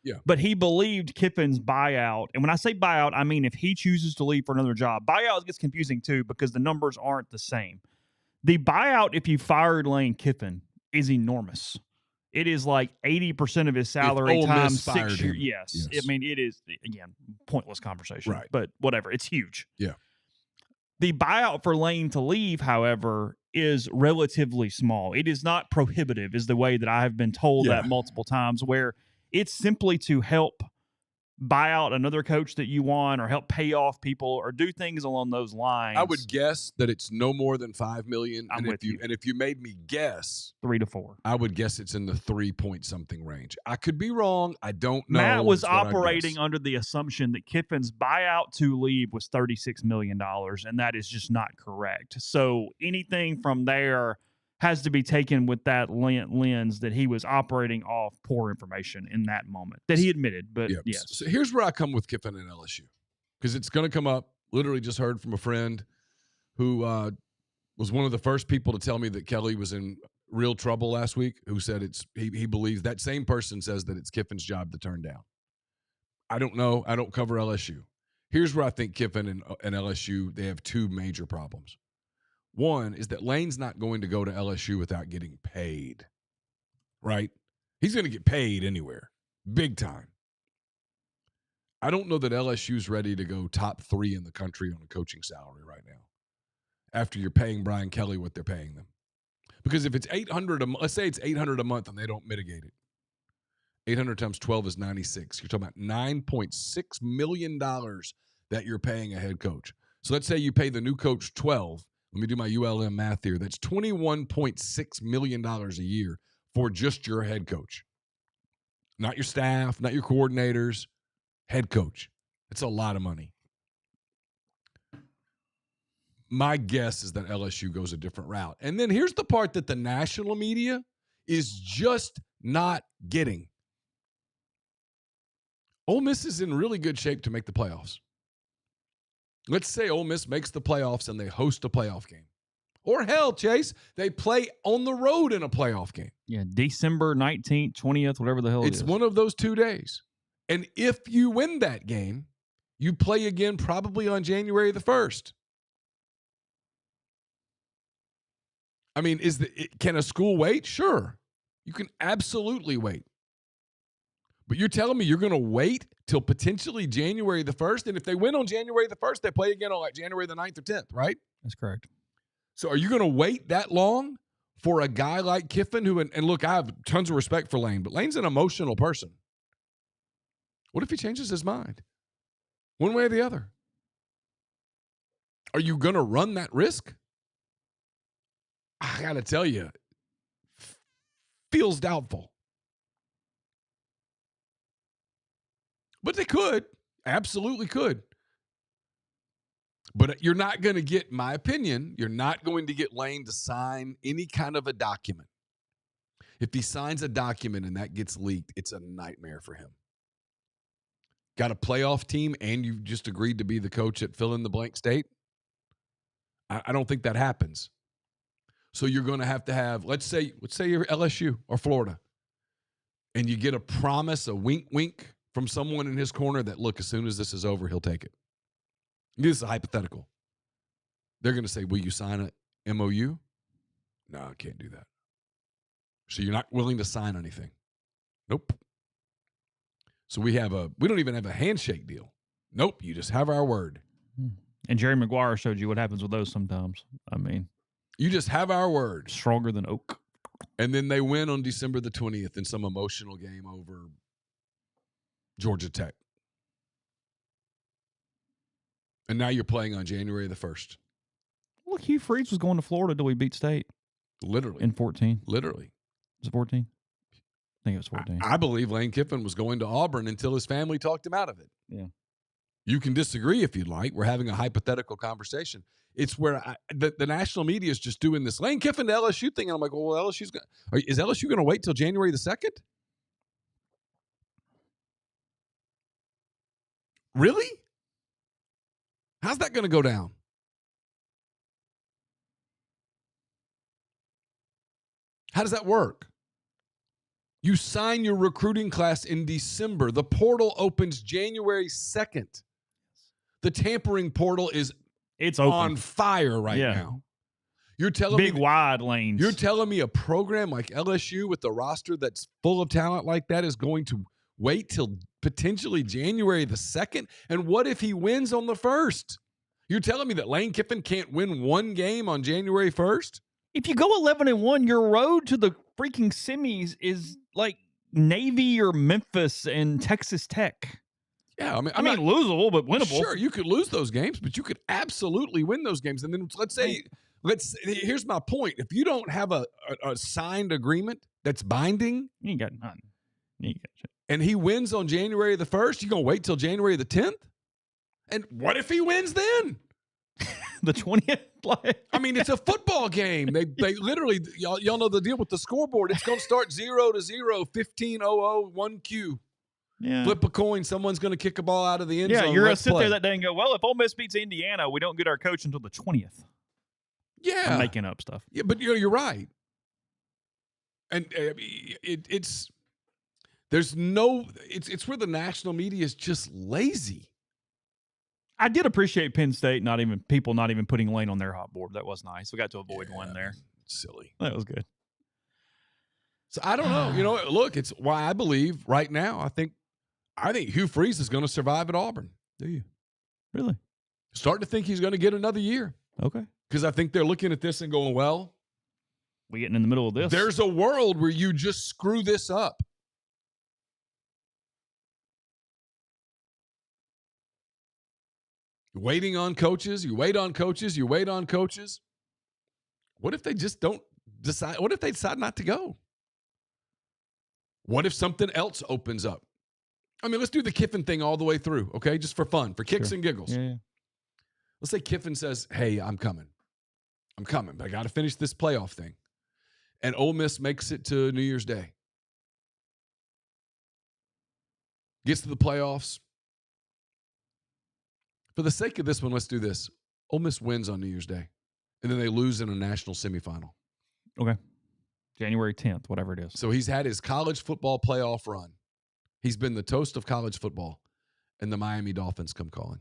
[SPEAKER 2] Yeah.
[SPEAKER 1] But he believed Kiffin's buyout. And when I say buyout, I mean if he chooses to leave for another job. Buyout gets confusing too because the numbers aren't the same. The buyout, if you fired Lane Kiffin, is enormous. It is like 80% of his salary times 6 years. Yes. I mean, it is, again, pointless conversation.
[SPEAKER 2] Right.
[SPEAKER 1] But whatever. It's huge.
[SPEAKER 2] Yeah.
[SPEAKER 1] The buyout for Lane to leave, however, is relatively small. It is not prohibitive, is the way that I have been told that multiple times, where it's simply to help buy out another coach that you want or help pay off people or do things along those lines.
[SPEAKER 2] I would guess that it's no more than $5 million.
[SPEAKER 1] I'm with you.
[SPEAKER 2] And if you made me guess,
[SPEAKER 1] 3 to 4,
[SPEAKER 2] I would guess it's in the 3-point-something range. I could be wrong. I don't know.
[SPEAKER 1] Matt was operating under the assumption that Kiffin's buyout to leave was $36 million, and that is just not correct. So anything from there has to be taken with that lens that he was operating off poor information in that moment that he admitted. But yes.
[SPEAKER 2] So here's where I come with Kiffin and LSU, because it's going to come up. Literally just heard from a friend who was one of the first people to tell me that Kelly was in real trouble last week, who said he believes that same person says that it's Kiffin's job to turn down. I don't know. I don't cover LSU. Here's where I think Kiffin and LSU, they have two major problems. One is that Lane's not going to go to LSU without getting paid, right? He's going to get paid anywhere, big time. I don't know that LSU's ready to go top 3 in the country on a coaching salary right now after you're paying Brian Kelly what they're paying them. Because if it's $800, let's say it's $800 a month and they don't mitigate it. 800 times 12 is 96. You're talking about $9.6 million that you're paying a head coach. So let's say you pay the new coach 12. Let me do my ULM math here. That's $21.6 million a year for just your head coach. Not your staff, not your coordinators, head coach. It's a lot of money. My guess is that LSU goes a different route. And then here's the part that the national media is just not getting. Ole Miss is in really good shape to make the playoffs. Let's say Ole Miss makes the playoffs and they host a playoff game. Or hell, Chase, they play on the road in a playoff game.
[SPEAKER 1] Yeah, December 19th, 20th, whatever the hell it is.
[SPEAKER 2] It's one of those 2 days. And if you win that game, you play again probably on January the 1st. I mean, can a school wait? Sure. You can absolutely wait. But you're telling me you're going to wait till potentially January the 1st? And if they win on January the 1st, they play again on like January the 9th or 10th, right?
[SPEAKER 1] That's correct.
[SPEAKER 2] So are you going to wait that long for a guy like Kiffin who, and look, I have tons of respect for Lane, but Lane's an emotional person. What if he changes his mind? One way or the other. Are you going to run that risk? I got to tell you, feels doubtful. But they could. Absolutely could. But you're not going to get, my opinion, you're not going to get Lane to sign any kind of a document. If he signs a document and that gets leaked, it's a nightmare for him. Got a playoff team and you just agreed to be the coach at fill-in-the-blank state? I don't think that happens. So you're going to have, let's say you're LSU or Florida, and you get a promise, a wink from someone in his corner that, look, as soon as this is over, he'll take it. This is a hypothetical. They're going to say, will you sign a MOU? No, I can't do that. So you're not willing to sign anything? Nope. So we don't even have a handshake deal. Nope, you just have our word.
[SPEAKER 1] And Jerry Maguire showed you what happens with those sometimes. I mean,
[SPEAKER 2] You just have our word.
[SPEAKER 1] stronger than oak.
[SPEAKER 2] And then they win on December the 20th in some emotional game over Georgia Tech. And now you're playing on January the 1st.
[SPEAKER 1] Look, Hugh Freeze was going to Florida till we beat State.
[SPEAKER 2] Literally.
[SPEAKER 1] In 14.
[SPEAKER 2] Literally.
[SPEAKER 1] Was it 14? I think it was 14.
[SPEAKER 2] I believe Lane Kiffin was going to Auburn until his family talked him out of it.
[SPEAKER 1] Yeah.
[SPEAKER 2] You can disagree if you'd like. We're having a hypothetical conversation. It's where the national media is just doing this Lane Kiffin to LSU thing. And I'm like, well, is LSU going to wait till January the 2nd? Really? How's that going to go down? How does that work? You sign your recruiting class in December. The portal opens January 2nd. The tampering portal is
[SPEAKER 1] It's open.
[SPEAKER 2] on fire right now. You're telling
[SPEAKER 1] Big
[SPEAKER 2] me
[SPEAKER 1] wide lanes.
[SPEAKER 2] You're telling me a program like LSU with a roster that's full of talent like that is going to wait till potentially January the 2nd? And what if he wins on the 1st? You're telling me that Lane Kiffin can't win one game on January 1st?
[SPEAKER 1] If you go 11-1, your road to the freaking semis is like Navy or Memphis and Texas Tech.
[SPEAKER 2] Yeah,
[SPEAKER 1] I mean, losable, but winnable.
[SPEAKER 2] Sure, you could lose those games, but you could absolutely win those games. And then here's my point. If you don't have a signed agreement that's binding,
[SPEAKER 1] you ain't got nothing. You ain't got shit.
[SPEAKER 2] And he wins on January the 1st, you going to wait till January the 10th? And what if he wins then?
[SPEAKER 1] The 20th play.
[SPEAKER 2] I mean, it's a football game. They literally, y'all know the deal with the scoreboard. It's going to start 0-0, 15-0-0, 1Q.
[SPEAKER 1] Yeah.
[SPEAKER 2] Flip a coin. Someone's going to kick a ball out of the end zone.
[SPEAKER 1] Yeah, you're going to sit there that day and go, well, if Ole Miss beats Indiana, we don't get our coach until the 20th.
[SPEAKER 2] Yeah.
[SPEAKER 1] I'm making up stuff.
[SPEAKER 2] Yeah, but you're right. And it's where the national media is just lazy.
[SPEAKER 1] I did appreciate Penn State not even putting Lane on their hot board. That was nice. We got to avoid one there.
[SPEAKER 2] Silly.
[SPEAKER 1] That was good.
[SPEAKER 2] So I don't know. Look, it's why I believe right now. I think Hugh Freeze is going to survive at Auburn.
[SPEAKER 1] Do you really?
[SPEAKER 2] Starting to think he's going to get another year.
[SPEAKER 1] Okay.
[SPEAKER 2] Because I think they're looking at this and going, well,
[SPEAKER 1] we getting in the middle of this.
[SPEAKER 2] There's a world where you just screw this up. Waiting on coaches, you wait on coaches, you wait on coaches. What if they just don't decide? What if they decide not to go? What if something else opens up? I mean, let's do the Kiffin thing all the way through, okay? Just for fun, for kicks and giggles.
[SPEAKER 1] Yeah.
[SPEAKER 2] Let's say Kiffin says, hey, I'm coming, but I got to finish this playoff thing. And Ole Miss makes it to New Year's Day. Gets to the playoffs. For the sake of this one, let's do this. Ole Miss wins on New Year's Day, and then they lose in a national semifinal.
[SPEAKER 1] Okay. January 10th, whatever it is.
[SPEAKER 2] So he's had his college football playoff run. He's been the toast of college football, and the Miami Dolphins come calling.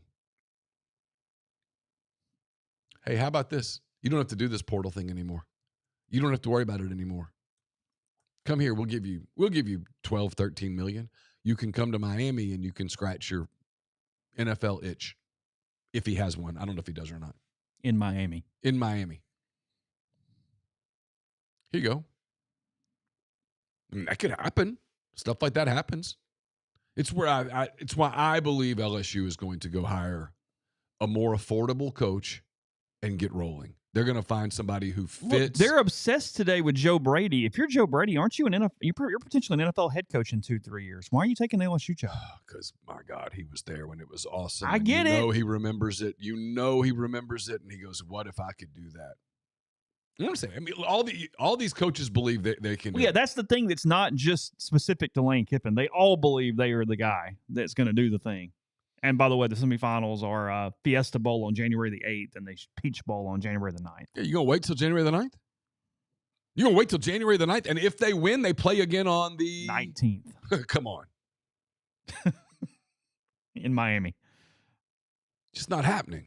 [SPEAKER 2] Hey, how about this? You don't have to do this portal thing anymore. You don't have to worry about it anymore. Come here, we'll give you 12, 13 million. You can come to Miami and you can scratch your NFL itch. If he has one. I don't know if he does or not.
[SPEAKER 1] In Miami.
[SPEAKER 2] Here you go. I mean, that could happen. Stuff like that happens. It's where it's why I believe LSU is going to go hire a more affordable coach and get rolling. They're going to find somebody who fits.
[SPEAKER 1] Look, they're obsessed today with Joe Brady. If you're Joe Brady, aren't you you're potentially an NFL head coach in 2-3 years? Why are you taking the LSU job?
[SPEAKER 2] Because, my God, he was there when it was awesome.
[SPEAKER 1] I get it.
[SPEAKER 2] You know he remembers it. And he goes, what if I could do that? You know what I'm saying? I mean, all these coaches believe that they can do it.
[SPEAKER 1] That's the thing that's not just specific to Lane Kiffin. They all believe they are the guy that's going to do the thing. And by the way, the semifinals are Fiesta Bowl on January the 8th and the Peach Bowl on January the 9th.
[SPEAKER 2] Yeah, you going to wait till January the 9th? You're going to wait till January the 9th? And if they win, they play again on the
[SPEAKER 1] 19th.
[SPEAKER 2] Come on.
[SPEAKER 1] In Miami.
[SPEAKER 2] Just not happening.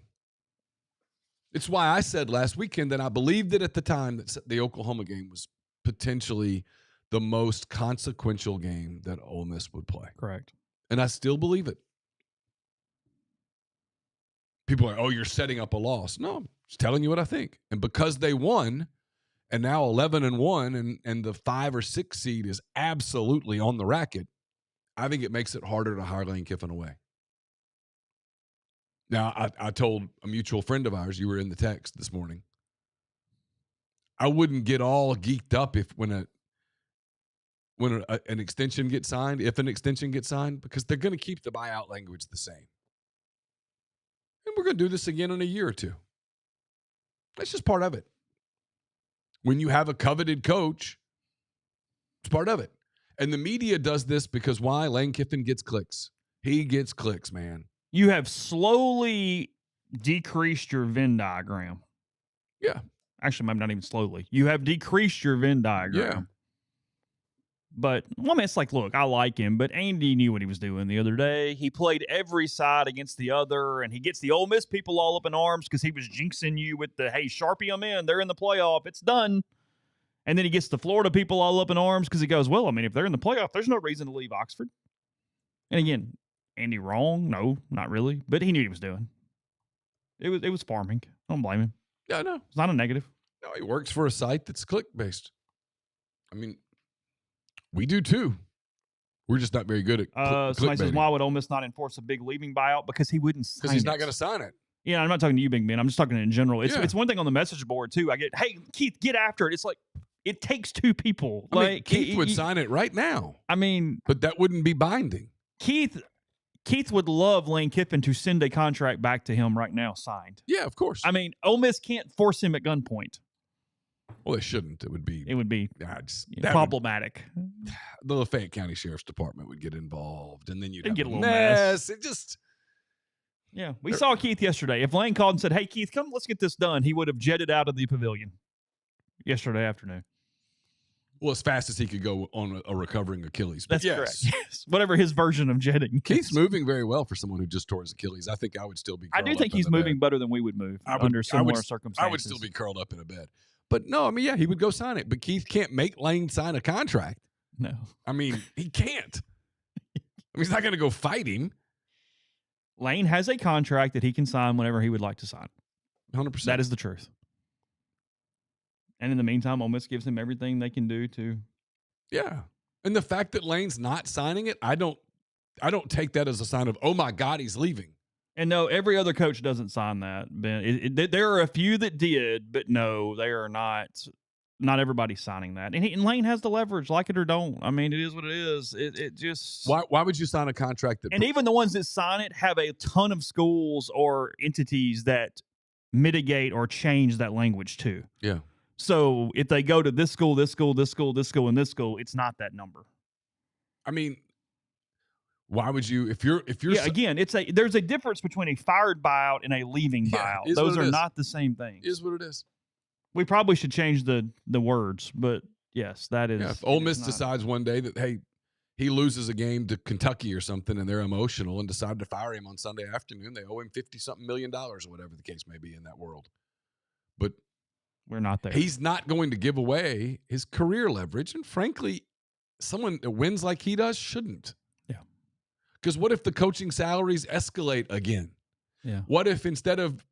[SPEAKER 2] It's why I said last weekend that I believed it at the time that the Oklahoma game was potentially the most consequential game that Ole Miss would play.
[SPEAKER 1] Correct.
[SPEAKER 2] And I still believe it. people are, oh, you're setting up a loss. No, I'm just telling you what I think. And because they won, and now 11-1, and the 5 or 6 seed is absolutely on the racket, I think it makes it harder to hire Lane Kiffin away. Now, I told a mutual friend of ours, you were in the text this morning, I wouldn't get all geeked up if when an extension gets signed, because they're going to keep the buyout language the same. And we're going to do this again in a year or two. That's just part of it. When you have a coveted coach, it's part of it. And the media does this because why? Lane Kiffin gets clicks. He gets clicks, man.
[SPEAKER 1] You have slowly decreased your Venn diagram.
[SPEAKER 2] Yeah.
[SPEAKER 1] Actually, maybe not even slowly. You have decreased your Venn diagram.
[SPEAKER 2] Yeah.
[SPEAKER 1] But, well, I mean, it's like, look, I like him, but Andy knew what he was doing the other day. He played every side against the other, and he gets the Ole Miss people all up in arms because he was jinxing you with the, hey, Sharpie them in. They're in the playoff. It's done. And then he gets the Florida people all up in arms because he goes, well, I mean, if they're in the playoff, there's no reason to leave Oxford. And again, Andy wrong? No, not really. But he knew what he was doing. It was farming. I don't blame him.
[SPEAKER 2] Yeah, I know.
[SPEAKER 1] It's not a negative.
[SPEAKER 2] No, he works for a site that's click-based. I mean, we do too. We're just not very good at
[SPEAKER 1] somebody says, why would Ole Miss not enforce a big leaving buyout? Because he wouldn't sign it.
[SPEAKER 2] Because he's not going to sign it.
[SPEAKER 1] Yeah, I'm not talking to you, Big Ben. I'm just talking in general. It's one thing on the message board, too. I get, hey, Keith, get after it. It's like, it takes two people.
[SPEAKER 2] I mean, Keith would sign it right now.
[SPEAKER 1] I mean.
[SPEAKER 2] But that wouldn't be binding.
[SPEAKER 1] Keith would love Lane Kiffin to send a contract back to him right now signed.
[SPEAKER 2] Yeah, of course.
[SPEAKER 1] I mean, Ole Miss can't force him at gunpoint.
[SPEAKER 2] Well, they shouldn't. It would be
[SPEAKER 1] problematic.
[SPEAKER 2] The Lafayette County Sheriff's Department would get involved, and then you'd
[SPEAKER 1] get a little
[SPEAKER 2] mess. It just...
[SPEAKER 1] Yeah, we saw Keith yesterday. If Lane called and said, hey, Keith, come, let's get this done, he would have jetted out of the pavilion yesterday afternoon.
[SPEAKER 2] Well, as fast as he could go on a recovering Achilles.
[SPEAKER 1] But
[SPEAKER 2] That's
[SPEAKER 1] correct. Yes. Whatever his version of jetting.
[SPEAKER 2] Keith's moving very well for someone who just tore his Achilles. I think I would still be curled
[SPEAKER 1] I do think he's moving better than we would move under similar circumstances.
[SPEAKER 2] I would still be curled up in a bed. But no, I mean, yeah, he would go sign it. But Keith can't make Lane sign a contract.
[SPEAKER 1] No.
[SPEAKER 2] I mean, he can't. I mean, he's not going to go fight him.
[SPEAKER 1] Lane has a contract that he can sign whenever he would like to sign.
[SPEAKER 2] 100%.
[SPEAKER 1] That is the truth. And in the meantime, Ole Miss gives him everything they can do to.
[SPEAKER 2] Yeah. And the fact that Lane's not signing it, I don't take that as a sign of, oh my God, he's leaving.
[SPEAKER 1] And no, every other coach doesn't sign that, Ben. There are a few that did, but no, they are not. Not everybody's signing that. And Lane has the leverage, like it or don't. I mean, it is what it is. It just...
[SPEAKER 2] Why would you sign a contract that...
[SPEAKER 1] And even the ones that sign it have a ton of schools or entities that mitigate or change that language too.
[SPEAKER 2] Yeah.
[SPEAKER 1] So if they go to this school, this school, this school, this school, and this school, it's not that number.
[SPEAKER 2] I mean, why would you... If you're
[SPEAKER 1] again, there's a difference between a fired buyout and a leaving buyout. Those are not the same things.
[SPEAKER 2] It is what it is.
[SPEAKER 1] We probably should change the words, but yes, that is.
[SPEAKER 2] Yeah, if Ole Miss decides one day that, hey, he loses a game to Kentucky or something and they're emotional and decide to fire him on Sunday afternoon, they owe him $50-something million or whatever the case may be in that world. But
[SPEAKER 1] we're not there.
[SPEAKER 2] He's not going to give away his career leverage. And frankly, someone that wins like he does shouldn't.
[SPEAKER 1] Yeah.
[SPEAKER 2] Because what if the coaching salaries escalate again?
[SPEAKER 1] Yeah.
[SPEAKER 2] What if instead of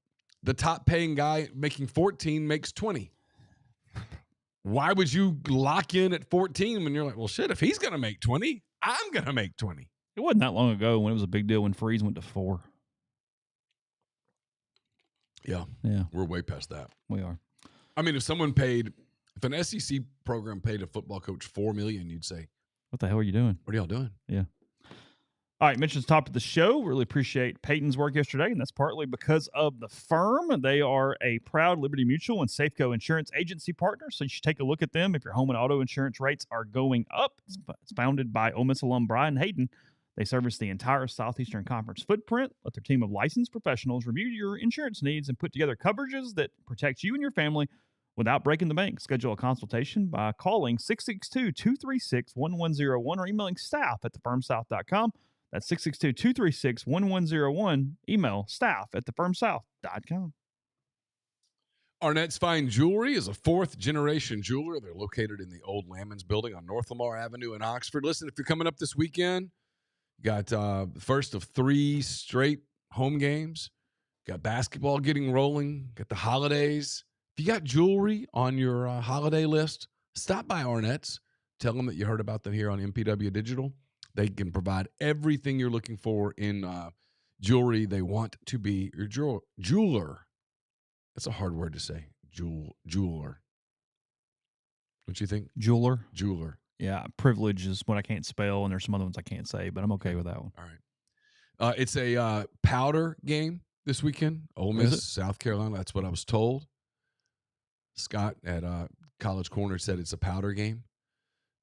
[SPEAKER 2] the top paying guy making 14 makes 20? Why would you lock in at 14 when you're like, well, shit, if he's going to make 20, I'm going to make 20?
[SPEAKER 1] It wasn't that long ago when it was a big deal when Freeze went to 4.
[SPEAKER 2] Yeah.
[SPEAKER 1] Yeah.
[SPEAKER 2] We're way past that.
[SPEAKER 1] We are.
[SPEAKER 2] I mean, if an SEC program paid a football coach $4 million, you'd say,
[SPEAKER 1] what the hell are you doing?
[SPEAKER 2] What are y'all doing?
[SPEAKER 1] Yeah. All right, mentioned top of the show. Really appreciate Peyton's work yesterday, and that's partly because of the firm. They are a proud Liberty Mutual and Safeco insurance agency partner, so you should take a look at them if your home and auto insurance rates are going up. It's founded by Ole Miss alum Brian Hayden. They service the entire Southeastern Conference footprint. Let their team of licensed professionals review your insurance needs and put together coverages that protect you and your family without breaking the bank. Schedule a consultation by calling 662-236-1101 or emailing staff@thefirmsouth.com. That's 662-236-1101. Email staff@thefirmsouth.com.
[SPEAKER 2] Arnett's Fine Jewelry is a fourth-generation jeweler. They're located in the old Lamons building on North Lamar Avenue in Oxford. Listen, if you're coming up this weekend, you got the first of 3 straight home games. Got basketball getting rolling. Got the holidays. If you got jewelry on your holiday list, stop by Arnett's. Tell them that you heard about them here on MPW Digital. They can provide everything you're looking for in jewelry. They want to be your jeweler. That's a hard word to say. Jeweler. Don't you think?
[SPEAKER 1] Jeweler.
[SPEAKER 2] Jeweler.
[SPEAKER 1] Yeah, privilege is what I can't spell, and there's some other ones I can't say, but I'm okay with that one.
[SPEAKER 2] All right. It's a powder game this weekend. Ole Miss, South Carolina. That's what I was told. Scott at College Corner said it's a powder game.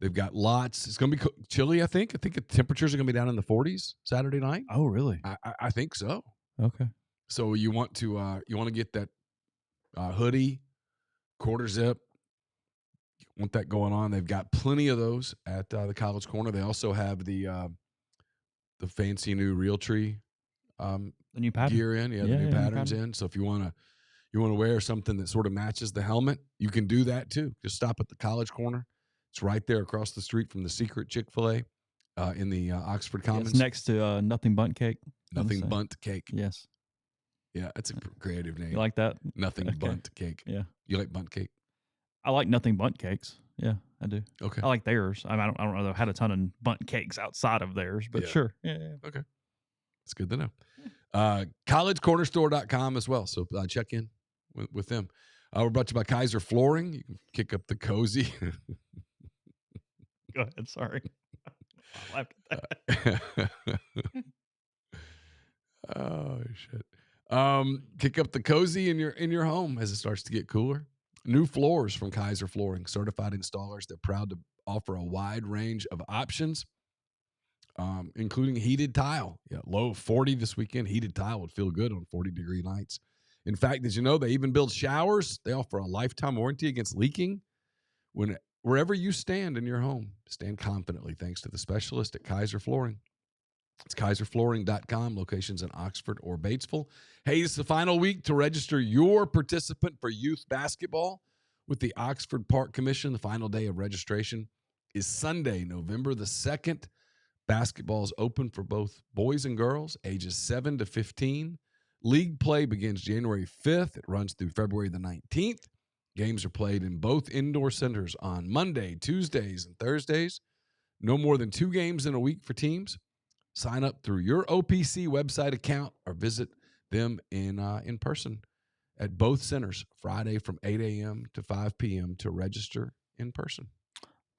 [SPEAKER 2] They've got lots. It's going to be chilly, I think. I think the temperatures are going to be down in the 40s Saturday night.
[SPEAKER 1] Oh, really?
[SPEAKER 2] I think so.
[SPEAKER 1] Okay.
[SPEAKER 2] So you want to get that hoodie, quarter zip. You want that going on. They've got plenty of those at the College Corner. They also have the fancy new Realtree
[SPEAKER 1] the new pattern
[SPEAKER 2] gear in. Yeah, the new patterns in. So if you want to wear something that sort of matches the helmet, you can do that too. Just stop at the College Corner. It's right there across the street from the secret Chick-fil-A in the Oxford Commons.
[SPEAKER 1] It's next to Nothing Bundt Cake.
[SPEAKER 2] Nothing Bundt Cake.
[SPEAKER 1] Yes.
[SPEAKER 2] Yeah, that's a creative name.
[SPEAKER 1] You like that?
[SPEAKER 2] Nothing Bundt Cake.
[SPEAKER 1] Yeah.
[SPEAKER 2] You like Bundt Cake?
[SPEAKER 1] I like Nothing Bundt Cakes. Yeah, I do.
[SPEAKER 2] Okay.
[SPEAKER 1] I like theirs. I don't know. I've had a ton of Bundt Cakes outside of theirs, but sure. Yeah.
[SPEAKER 2] Okay. It's good to know. CollegeCornerStore.com as well. So check in with them. We're brought to you by Kaiser Flooring. You can kick up the cozy.
[SPEAKER 1] Go ahead. Sorry. I laughed at that.
[SPEAKER 2] Oh, shit. Kick up the cozy in your home as it starts to get cooler. New floors from Kaiser Flooring, certified installers. They're proud to offer a wide range of options, including heated tile. Yeah, low 40 this weekend. Heated tile would feel good on 40-degree nights. In fact, did you know they even build showers? They offer a lifetime warranty against leaking. Wherever you stand in your home, stand confidently thanks to the specialist at Kaiser Flooring. It's KaiserFlooring.com, locations in Oxford or Batesville. Hey, it's the final week to register your participant for youth basketball with the Oxford Park Commission. The final day of registration is Sunday, November the 2nd. Basketball is open for both boys and girls, ages 7 to 15. League play begins January 5th. It runs through February the 19th. Games are played in both indoor centers on Monday, Tuesdays, and Thursdays. No more than 2 games in a week for teams. Sign up through your OPC website account or visit them in person at both centers Friday from 8 a.m. to 5 p.m. to register in person.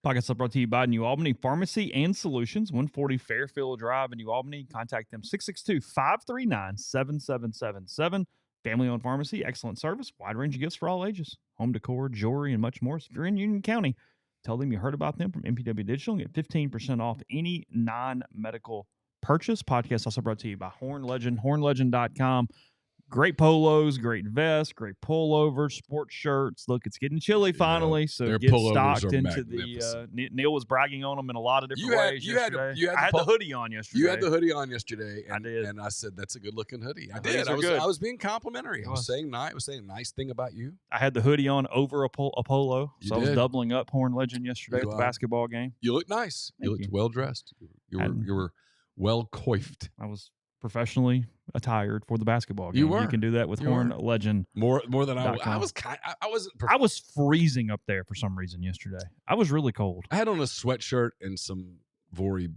[SPEAKER 1] Podcast brought to you by New Albany Pharmacy and Solutions, 140 Fairfield Drive in New Albany. Contact them 662-539-7777. Family-owned pharmacy, excellent service, wide range of gifts for all ages, home decor, jewelry, and much more. So if you're in Union County, tell them you heard about them from MPW Digital and get 15% off any non-medical purchase. Podcast also brought to you by Horn Legend, hornlegend.com. Great polos, great vests, great pullovers, sports shirts. Look, it's getting chilly finally, so get stocked into the. Neal was bragging on them in a lot of different ways yesterday. I had the hoodie on yesterday.
[SPEAKER 2] You had the hoodie on yesterday, and,
[SPEAKER 1] I did.
[SPEAKER 2] And I said that's a good looking hoodie. I
[SPEAKER 1] did.
[SPEAKER 2] I was being complimentary. I was saying a nice thing about you.
[SPEAKER 1] I had the hoodie on over a polo, so I was doubling up Horn Legend yesterday at the basketball game.
[SPEAKER 2] You look nice. You looked well dressed. You were well coiffed.
[SPEAKER 1] I was professionally attired for the basketball game. You can do that with Horn Legend.
[SPEAKER 2] More than I was. I wasn't.
[SPEAKER 1] I was freezing up there for some reason yesterday. I was really cold.
[SPEAKER 2] I had on a sweatshirt and some Vori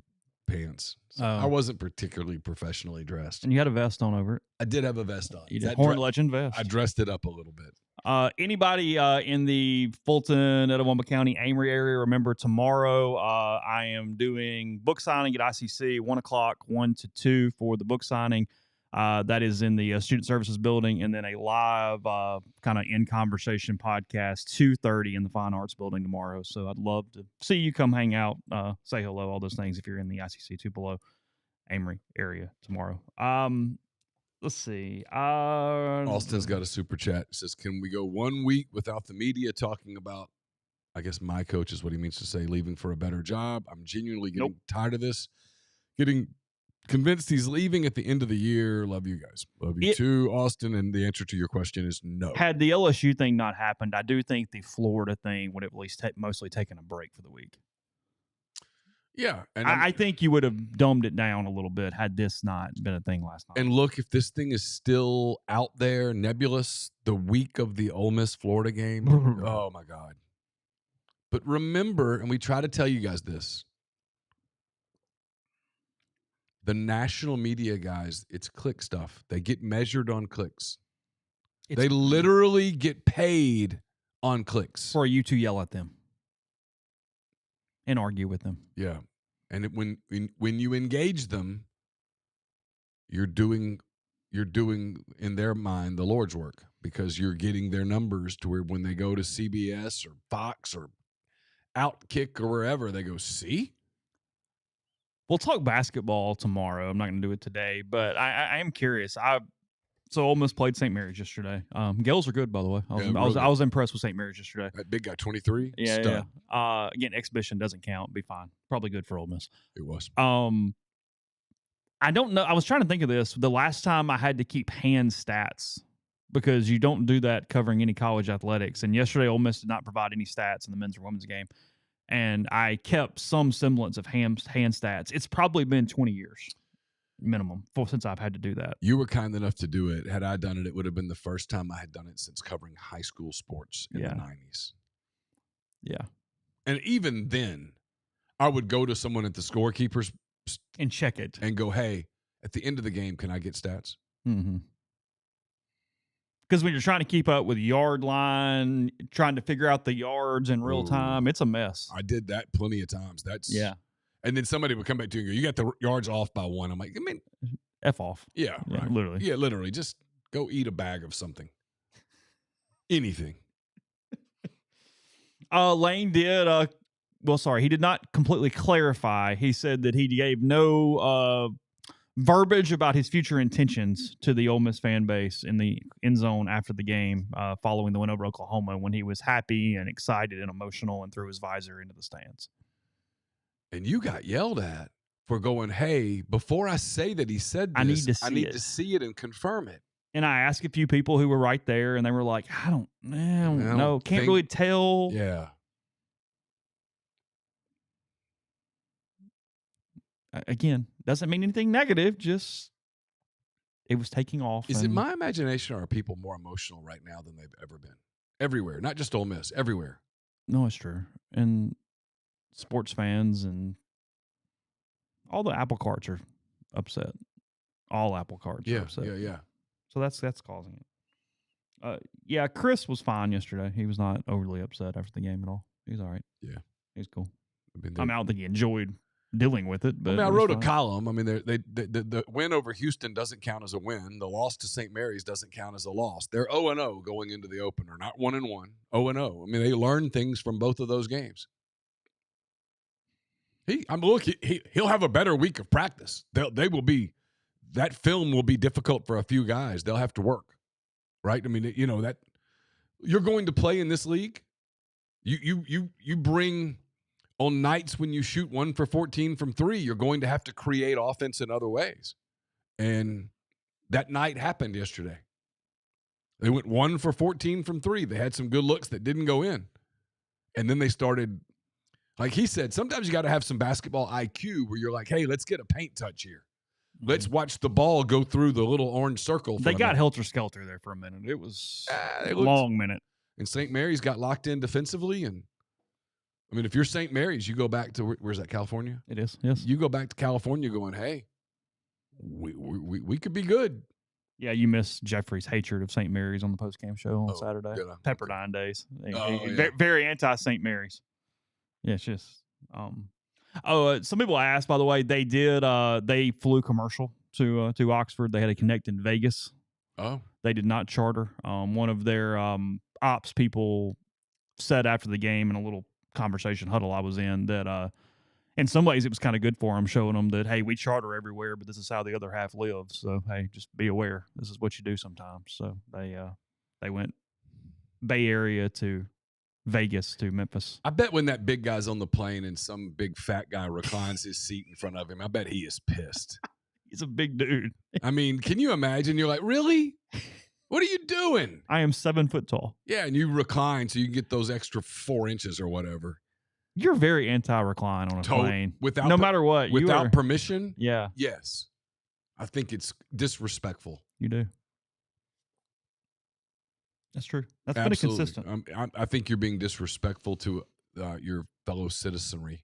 [SPEAKER 2] pants. So I wasn't particularly professionally dressed.
[SPEAKER 1] And you had a vest on over it.
[SPEAKER 2] I did have a vest on.
[SPEAKER 1] You did Horn Legend vest.
[SPEAKER 2] I dressed it up a little bit.
[SPEAKER 1] Anybody in the Fulton, Etowah County, Amory area, remember tomorrow I am doing book signing at ICC, 1 o'clock, 1 to 2 for the book signing. That is in the Student Services Building, and then a live kind of in-conversation podcast, 2:30 in the Fine Arts Building tomorrow. So I'd love to see you come hang out, say hello, all those things if you're in the ICC Tupelo, Amory area tomorrow. Let's see.
[SPEAKER 2] Austin's got a super chat. It says, can we go 1 week without the media talking about, I guess my coach is what he means to say, leaving for a better job? I'm genuinely getting tired of this. Getting convinced he's leaving at the end of the year. Love you guys. Love you too, Austin. And the answer to your question is no.
[SPEAKER 1] Had the LSU thing not happened, I do think the Florida thing would have at least mostly taken a break for the week.
[SPEAKER 2] Yeah. And
[SPEAKER 1] I think you would have dumbed it down a little bit had this not been a thing last night.
[SPEAKER 2] And look, if this thing is still out there, nebulous, the week of the Ole Miss Florida game, oh my God. But remember, and we try to tell you guys this, the national media guys, it's click stuff. They get measured on clicks. They literally get paid on clicks.
[SPEAKER 1] For you to yell at them and argue with them.
[SPEAKER 2] Yeah. And when you engage them, you're doing in their mind the Lord's work, because you're getting their numbers to where when they go to CBS or Fox or Outkick or wherever, they go, see?
[SPEAKER 1] We'll talk basketball tomorrow. I'm not going to do it today, but I am curious. So Ole Miss played St. Mary's yesterday. Gales are good, by the way. I was impressed with St. Mary's yesterday.
[SPEAKER 2] That big guy, 23.
[SPEAKER 1] Yeah. Again, exhibition doesn't count. Be fine. Probably good for Ole Miss.
[SPEAKER 2] It was.
[SPEAKER 1] I don't know. I was trying to think of this. The last time I had to keep hand stats, because you don't do that covering any college athletics. And yesterday, Ole Miss did not provide any stats in the men's or women's game. And I kept some semblance of hand stats. It's probably been 20 years minimum since I've had to do that.
[SPEAKER 2] You were kind enough to do it. Had I done it, it would have been the first time I had done it since covering high school sports in the 90s.
[SPEAKER 1] Yeah.
[SPEAKER 2] And even then, I would go to someone at the scorekeepers
[SPEAKER 1] and check it
[SPEAKER 2] and go, hey, at the end of the game, can I get stats?
[SPEAKER 1] Mm-hmm. Because when you're trying to keep up with yard line, trying to figure out the yards in real time, it's a mess.
[SPEAKER 2] I did that plenty of times. And then somebody would come back to you and go, you got the yards off by 1. I'm like, I mean,
[SPEAKER 1] F off.
[SPEAKER 2] Yeah, right.
[SPEAKER 1] Literally.
[SPEAKER 2] Yeah, literally. Just go eat a bag of something. Anything.
[SPEAKER 1] Lane did, he did not completely clarify. He said that he gave no verbiage about his future intentions to the Ole Miss fan base in the end zone after the game, following the win over Oklahoma, when he was happy and excited and emotional and threw his visor into the stands.
[SPEAKER 2] And you got yelled at for going, hey, before I say that he said this, I need to see it and confirm it.
[SPEAKER 1] And I asked a few people who were right there, and they were like, I don't know. Can't really tell.
[SPEAKER 2] Yeah.
[SPEAKER 1] Again, doesn't mean anything negative, just it was taking off.
[SPEAKER 2] Is it my imagination, or are people more emotional right now than they've ever been? Everywhere, not just Ole Miss, everywhere.
[SPEAKER 1] No, it's true. And sports fans and all the apple carts are upset. All apple carts are upset.
[SPEAKER 2] Yeah.
[SPEAKER 1] So that's causing it. Chris was fine yesterday. He was not overly upset after the game at all. He's all right.
[SPEAKER 2] Yeah.
[SPEAKER 1] He's cool.
[SPEAKER 2] I
[SPEAKER 1] don't think he enjoyed dealing with it. But
[SPEAKER 2] I wrote a column. I mean, the win over Houston doesn't count as a win. The loss to St. Mary's doesn't count as a loss. They're 0-0 going into the opener, not 1-1. 0-0. I mean, they learned things from both of those games. He'll have a better week of practice. That film will be difficult for a few guys. They'll have to work, right? I mean, that you're going to play in this league. You bring. On nights when you shoot 1 for 14 from 3, you're going to have to create offense in other ways. And that night happened yesterday. They went 1 for 14 from 3. They had some good looks that didn't go in. And then they started, like he said, sometimes you got to have some basketball IQ where you're like, hey, let's get a paint touch here. Let's watch the ball go through the little orange circle.
[SPEAKER 1] They got helter-skelter there for a minute. It was a long minute.
[SPEAKER 2] And St. Mary's got locked in defensively, and I mean, if you're St. Mary's, you go back to where's that, California?
[SPEAKER 1] It is, yes.
[SPEAKER 2] You go back to California going, hey, we could be good.
[SPEAKER 1] Yeah, you miss Jeffrey's hatred of St. Mary's on the postgame show on Saturday. Pepperdine days. Very anti-St. Mary's. Yeah, it's just some people asked, by the way, they flew commercial to Oxford. They had a connect in Vegas.
[SPEAKER 2] Oh.
[SPEAKER 1] They did not charter. One of their ops people said after the game in a little conversation huddle I was in that in some ways it was kind of good for them, showing them that, hey, we charter everywhere, but this is how the other half lives. So, hey, just be aware. This is what you do sometimes. So they went Bay Area to Vegas to Memphis.
[SPEAKER 2] I bet when that big guy's on the plane and some big fat guy reclines his seat in front of him, I bet he is pissed.
[SPEAKER 1] He's a big dude.
[SPEAKER 2] I mean, can you imagine? You're like, really? What are you doing?
[SPEAKER 1] I am 7 foot tall.
[SPEAKER 2] Yeah, and you recline so you can get those extra 4 inches or whatever.
[SPEAKER 1] You're very anti-recline on a plane.
[SPEAKER 2] Without
[SPEAKER 1] no matter what.
[SPEAKER 2] Without permission,
[SPEAKER 1] yeah,
[SPEAKER 2] yes. I think it's disrespectful.
[SPEAKER 1] you do. That's true. That's
[SPEAKER 2] Absolutely.
[SPEAKER 1] been a consistent.
[SPEAKER 2] I think you're being disrespectful to your fellow citizenry.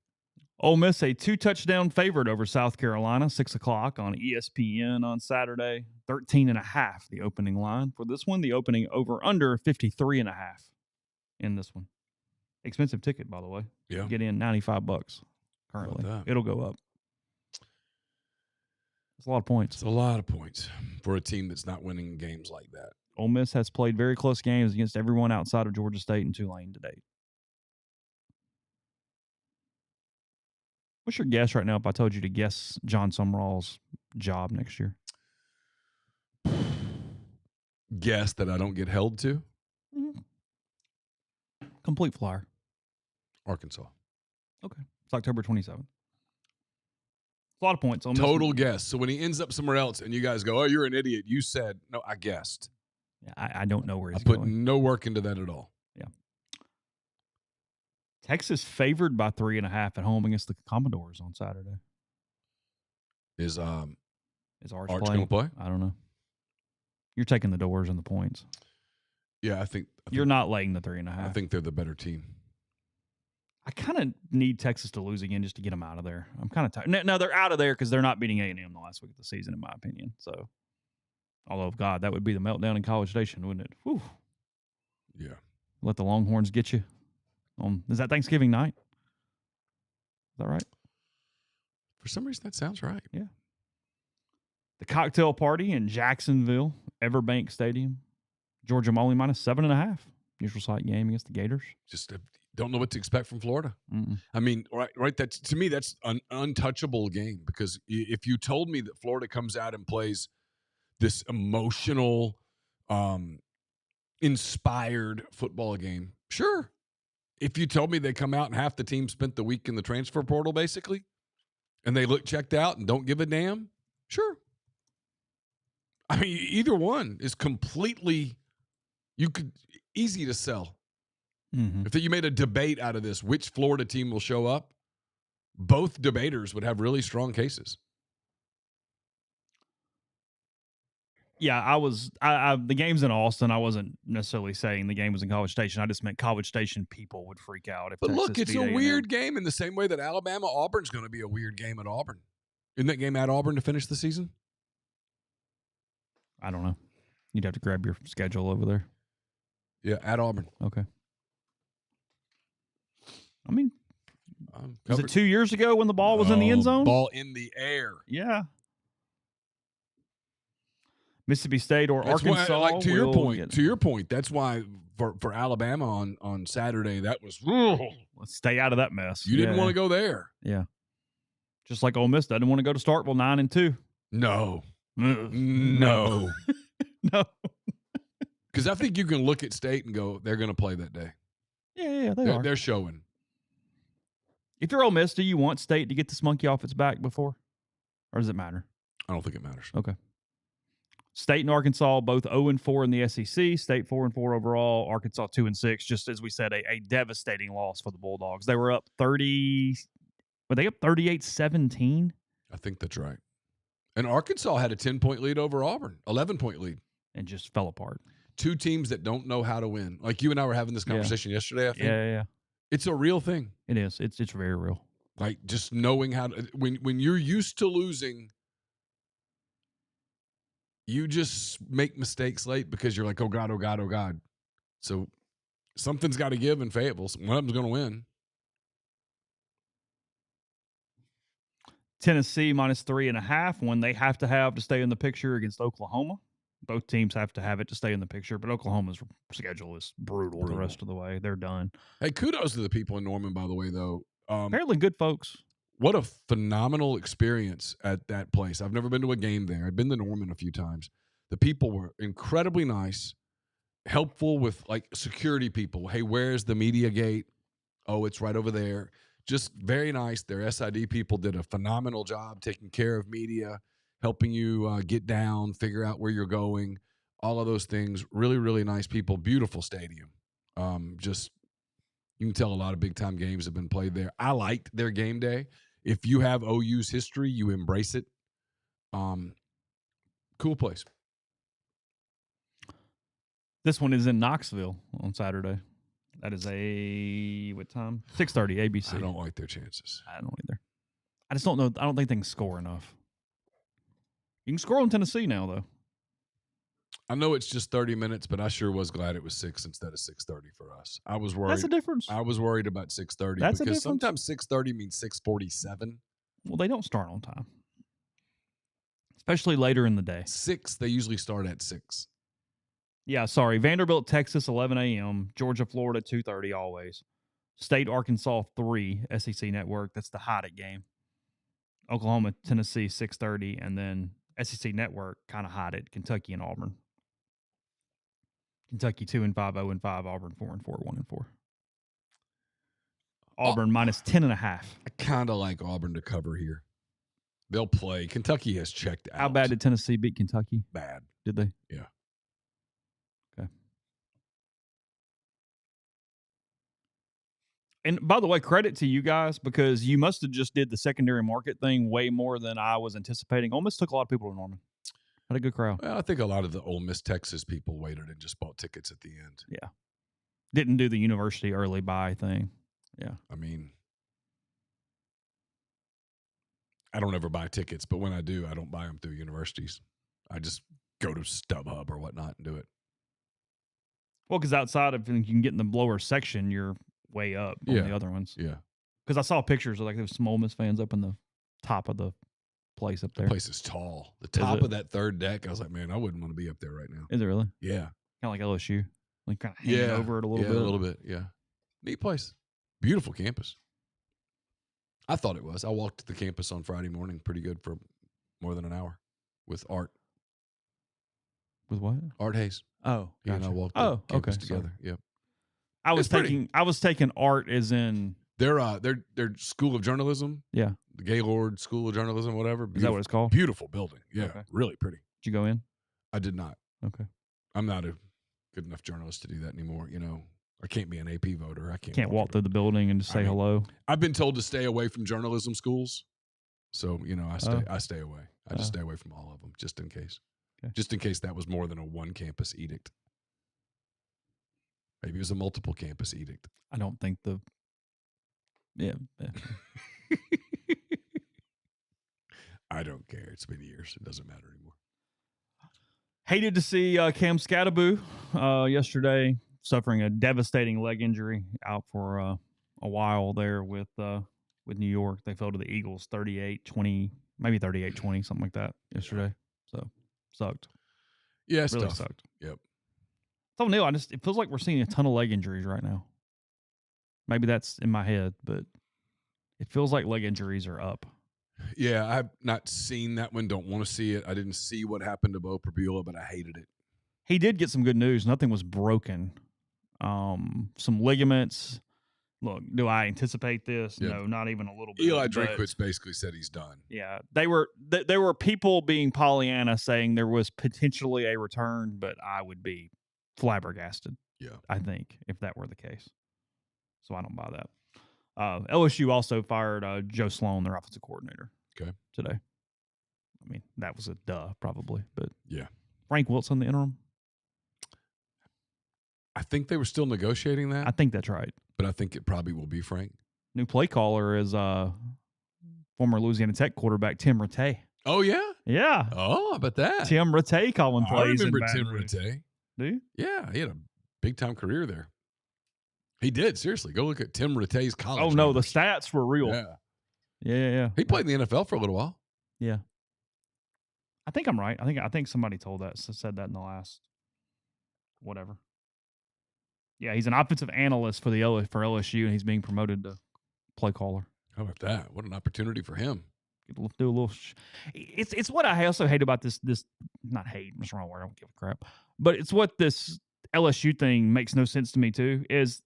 [SPEAKER 1] Ole Miss, a 2-touchdown favorite over South Carolina, 6 o'clock on ESPN on Saturday. 13.5 the opening line for this one. The opening over-under 53.5 in this one. Expensive ticket, by the way.
[SPEAKER 2] Yeah.
[SPEAKER 1] Get in $95 currently. It'll go up. It's a lot of points.
[SPEAKER 2] It's a lot of points for a team that's not winning games like that.
[SPEAKER 1] Ole Miss has played very close games against everyone outside of Georgia State and Tulane to date. What's your guess right now if I told you to guess John Sumrall's job next year?
[SPEAKER 2] Guess that I don't get held to?
[SPEAKER 1] Complete flyer.
[SPEAKER 2] Arkansas.
[SPEAKER 1] Okay. It's October 27th. A lot of points.
[SPEAKER 2] Total guess. So when he ends up somewhere else and you guys go, oh, you're an idiot. You said, no, I guessed.
[SPEAKER 1] Yeah, I don't know where he's
[SPEAKER 2] going. I put
[SPEAKER 1] going.
[SPEAKER 2] no work into that at all.
[SPEAKER 1] Yeah. Texas favored by 3.5 at home against the Commodores on Saturday.
[SPEAKER 2] Is
[SPEAKER 1] Arch
[SPEAKER 2] going to play?
[SPEAKER 1] I don't know. You're taking the Doors and the points.
[SPEAKER 2] Yeah, I think
[SPEAKER 1] you're not laying the 3.5.
[SPEAKER 2] I think they're the better team.
[SPEAKER 1] I kind of need Texas to lose again just to get them out of there. I'm kind of tired. No, they're out of there because they're not beating A&M the last week of the season, in my opinion. So, although, God, that would be the meltdown in College Station, wouldn't it? Whew.
[SPEAKER 2] Yeah.
[SPEAKER 1] Let the Longhorns get you. Is that Thanksgiving night? Is that right?
[SPEAKER 2] For some reason, that sounds right.
[SPEAKER 1] Yeah. The cocktail party in Jacksonville, Everbank Stadium. Georgia only minus 7.5. Neutral site game against the Gators.
[SPEAKER 2] Just don't know what to expect from Florida.
[SPEAKER 1] Mm-mm.
[SPEAKER 2] I mean, right. That's, to me, that's an untouchable game because if you told me that Florida comes out and plays this emotional, inspired football game, sure. If you told me they come out and half the team spent the week in the transfer portal, basically, and they look checked out and don't give a damn, sure. I mean, either one is completely easy to sell.
[SPEAKER 1] Mm-hmm.
[SPEAKER 2] If you made a debate out of this, which Florida team will show up, both debaters would have really strong cases.
[SPEAKER 1] Yeah, the game's in Austin. I wasn't necessarily saying the game was in College Station. I just meant College Station people would freak out if.
[SPEAKER 2] But
[SPEAKER 1] Texas
[SPEAKER 2] look, it's a weird game in the same way that Alabama-Auburn's going to be a weird game at Auburn. Isn't that game at Auburn to finish the season?
[SPEAKER 1] I don't know. You'd have to grab your schedule over there.
[SPEAKER 2] Yeah, at Auburn.
[SPEAKER 1] Okay. I mean, was it 2 years ago when the ball was in the end zone?
[SPEAKER 2] Ball in the air.
[SPEAKER 1] Yeah. Mississippi State or
[SPEAKER 2] That's
[SPEAKER 1] Arkansas.
[SPEAKER 2] Why, to your point, that's why for Alabama on Saturday, that was
[SPEAKER 1] let's stay out of that mess.
[SPEAKER 2] You didn't want to go there.
[SPEAKER 1] Yeah. Just like Ole Miss doesn't want to go to Starkville 9-2.
[SPEAKER 2] No.
[SPEAKER 1] No. No.
[SPEAKER 2] Because I think you can look at State and go, they're going to play that day.
[SPEAKER 1] Yeah, they are.
[SPEAKER 2] They're showing.
[SPEAKER 1] If you're Ole Miss, do you want State to get this monkey off its back before? Or does it matter?
[SPEAKER 2] I don't think it matters.
[SPEAKER 1] Okay. State and Arkansas both 0-4 in the SEC. State 4-4 overall. Arkansas 2-6. Just as we said, a devastating loss for the Bulldogs. They were up 30. Were they up 38-17?
[SPEAKER 2] I think that's right. And Arkansas had a 10-point lead over Auburn, 11-point lead,
[SPEAKER 1] and just fell apart.
[SPEAKER 2] Two teams that don't know how to win. Like you and I were having this conversation yesterday. I think.
[SPEAKER 1] Yeah.
[SPEAKER 2] It's a real thing.
[SPEAKER 1] It is. It's very real.
[SPEAKER 2] Like just knowing how to when you're used to losing. You just make mistakes late because you're like, oh, God, oh, God, oh, God. So something's got to give in Fayetteville. One of them's going to win.
[SPEAKER 1] Tennessee minus 3.5 when they have to stay in the picture against Oklahoma. Both teams have to have it to stay in the picture, but Oklahoma's schedule is brutal the rest of the way. They're done.
[SPEAKER 2] Hey, kudos to the people in Norman, by the way, though.
[SPEAKER 1] Apparently good folks.
[SPEAKER 2] What a phenomenal experience at that place. I've never been to a game there. I've been to Norman a few times. The people were incredibly nice, helpful with like security people. Hey, where's the media gate? Oh, it's right over there. Just very nice. Their SID people did a phenomenal job taking care of media, helping you get down, figure out where you're going, all of those things. Really, really nice people. Beautiful stadium. Just You can tell a lot of big-time games have been played there. I liked their game day. If you have OU's history, you embrace it. Cool place.
[SPEAKER 1] This one is in Knoxville on Saturday. That is what time? 6:30 ABC.
[SPEAKER 2] I don't like their chances.
[SPEAKER 1] I don't either. I just don't know. I don't think they can score enough. You can score on Tennessee now, though.
[SPEAKER 2] I know it's just 30 minutes, but I sure was glad it was 6 instead of 6:30 for us. I was worried.
[SPEAKER 1] That's a difference.
[SPEAKER 2] I was worried about 6:30
[SPEAKER 1] That's a
[SPEAKER 2] because
[SPEAKER 1] difference.
[SPEAKER 2] sometimes 6:30 means 6:47.
[SPEAKER 1] Well, they don't start on time, especially later in the day.
[SPEAKER 2] 6, they usually start at 6.
[SPEAKER 1] Yeah, sorry. Vanderbilt, Texas, 11 a.m. Georgia, Florida, 2:30 always. State, Arkansas, 3, SEC Network. That's the hot game. Oklahoma, Tennessee, 6:30, and then SEC Network kind of hot at Kentucky and Auburn. Kentucky 2-5, 0-5. Auburn 4-4, 1-4. Auburn minus 10.5.
[SPEAKER 2] I kind of like Auburn to cover here. They'll play. Kentucky has checked out.
[SPEAKER 1] How bad did Tennessee beat Kentucky?
[SPEAKER 2] Bad.
[SPEAKER 1] Did they?
[SPEAKER 2] Yeah.
[SPEAKER 1] Okay. And by the way, credit to you guys because you must have just did the secondary market thing way more than I was anticipating. Ole Miss took a lot of people to Norman. Had a good crowd.
[SPEAKER 2] Well, I think a lot of the Ole Miss, Texas people waited and just bought tickets at the end.
[SPEAKER 1] Yeah. Didn't do the university early buy thing. Yeah.
[SPEAKER 2] I mean, I don't ever buy tickets, but when I do, I don't buy them through universities. I just go to StubHub or whatnot and do it.
[SPEAKER 1] Well, because outside of you can get in the lower section, you're way up on the other ones.
[SPEAKER 2] Yeah.
[SPEAKER 1] Because I saw pictures of like those some Ole Miss fans up in the top of the place up there.
[SPEAKER 2] The place is tall. The top of that third deck, I was like, man, I wouldn't want to be up there right now.
[SPEAKER 1] Is it really?
[SPEAKER 2] Yeah.
[SPEAKER 1] Kind of like LSU. Like kind of hanging over it a little bit.
[SPEAKER 2] Yeah, a little bit. Yeah. Neat place. Beautiful campus. I thought it was. I walked the campus on Friday morning pretty good for more than an hour with Art.
[SPEAKER 1] With what?
[SPEAKER 2] Art Hayes.
[SPEAKER 1] Oh,
[SPEAKER 2] He and I walked the campus together. Yep.
[SPEAKER 1] I was taking art as in
[SPEAKER 2] their School of Journalism.
[SPEAKER 1] Yeah.
[SPEAKER 2] The Gaylord School of Journalism, whatever.
[SPEAKER 1] Is that what it's called?
[SPEAKER 2] Beautiful building. Yeah.
[SPEAKER 1] Okay.
[SPEAKER 2] Really pretty.
[SPEAKER 1] Did you go in?
[SPEAKER 2] I did not.
[SPEAKER 1] Okay.
[SPEAKER 2] I'm not a good enough journalist to do that anymore. You know, I can't be an AP voter. I
[SPEAKER 1] can't walk through the building and just say hello.
[SPEAKER 2] I've been told to stay away from journalism schools. So, you know, I stay away. I just stay away from all of them just in case. Okay. Just in case that was more than a one campus edict. Maybe it was a multiple campus edict.
[SPEAKER 1] I don't think yeah.
[SPEAKER 2] I don't care. It's been years. It doesn't matter anymore.
[SPEAKER 1] Hated to see Cam Scattaboo yesterday suffering a devastating leg injury, out for a while there with New York. They fell to the Eagles 38-20, maybe 38-20, something like that yesterday. So sucked.
[SPEAKER 2] Yeah, it's
[SPEAKER 1] really
[SPEAKER 2] tough.
[SPEAKER 1] Sucked.
[SPEAKER 2] Yep.
[SPEAKER 1] So Neal, it feels like we're seeing a ton of leg injuries right now. Maybe that's in my head, but it feels like leg injuries are up.
[SPEAKER 2] Yeah, I've not seen that one. Don't want to see it. I didn't see what happened to Bo Prabula, but I hated it.
[SPEAKER 1] He did get some good news. Nothing was broken. Some ligaments. Look, do I anticipate this? Yep. No, not even a little bit.
[SPEAKER 2] Eli Drinkwitz basically said he's done.
[SPEAKER 1] Yeah, there were people being Pollyanna saying there was potentially a return, but I would be flabbergasted. Yeah, I think if that were the case. So I don't buy that. LSU also fired Joe Sloan, their offensive coordinator.
[SPEAKER 2] Okay.
[SPEAKER 1] Today. I mean, that was a duh, probably, but
[SPEAKER 2] yeah.
[SPEAKER 1] Frank Wilson, the interim.
[SPEAKER 2] I think they were still negotiating that.
[SPEAKER 1] I think that's right.
[SPEAKER 2] But I think it probably will be Frank.
[SPEAKER 1] New play caller is former Louisiana Tech quarterback Tim Rattay.
[SPEAKER 2] Oh, yeah?
[SPEAKER 1] Yeah.
[SPEAKER 2] Oh, how about that?
[SPEAKER 1] Tim Rattay calling plays.
[SPEAKER 2] I remember Tim Rattay.
[SPEAKER 1] Do you?
[SPEAKER 2] Yeah, he had a big-time career there. He did, seriously. Go look at Tim Rattay's college.
[SPEAKER 1] Oh, no, the stats were real.
[SPEAKER 2] Yeah.
[SPEAKER 1] Yeah.
[SPEAKER 2] He played in the NFL for a little while.
[SPEAKER 1] Yeah. I think I'm right. I think somebody said that in the last whatever. Yeah, he's an offensive analyst for LSU, and he's being promoted to play caller.
[SPEAKER 2] How about that? What an opportunity for him.
[SPEAKER 1] Do a little. It's what I also hate about this. Not hate. That's the wrong word. I don't give a crap. But it's what this LSU thing makes no sense to me too. Is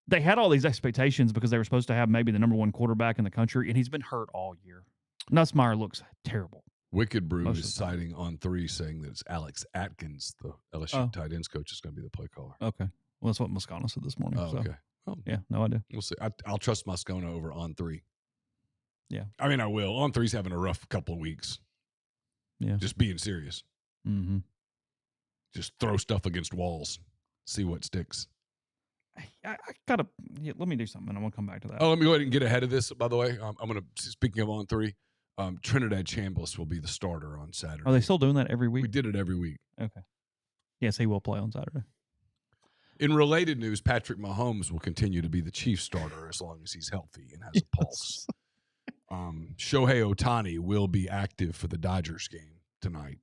[SPEAKER 1] they had all these expectations because they were supposed to have maybe the number one quarterback in the country, and he's been hurt all year. Nussmeier looks terrible.
[SPEAKER 2] Wicked Brew is citing on 3 saying that it's Alex Atkins, the LSU tight ends coach, is going to be the play caller.
[SPEAKER 1] Okay. Well, that's what Moscano said this morning.
[SPEAKER 2] Oh, okay. Oh,
[SPEAKER 1] Yeah, no idea.
[SPEAKER 2] we'll see. I'll trust Moscona over on 3.
[SPEAKER 1] Yeah.
[SPEAKER 2] I mean, I will. On 3's having a rough couple of weeks.
[SPEAKER 1] Yeah.
[SPEAKER 2] Just being serious.
[SPEAKER 1] Mm-hmm.
[SPEAKER 2] Just throw stuff against walls. See what sticks.
[SPEAKER 1] I gotta let me do something. I'm gonna come back to that.
[SPEAKER 2] Oh, let me go ahead and get ahead of this. By the way, I'm gonna. Speaking of on 3, Trinidad Chambliss will be the starter on Saturday.
[SPEAKER 1] Are they still doing that every week?
[SPEAKER 2] We did it every week.
[SPEAKER 1] Okay. Yes, he will play on Saturday.
[SPEAKER 2] In related news, Patrick Mahomes will continue to be the Chiefs starter as long as he's healthy and has a pulse. Shohei Ohtani will be active for the Dodgers game tonight.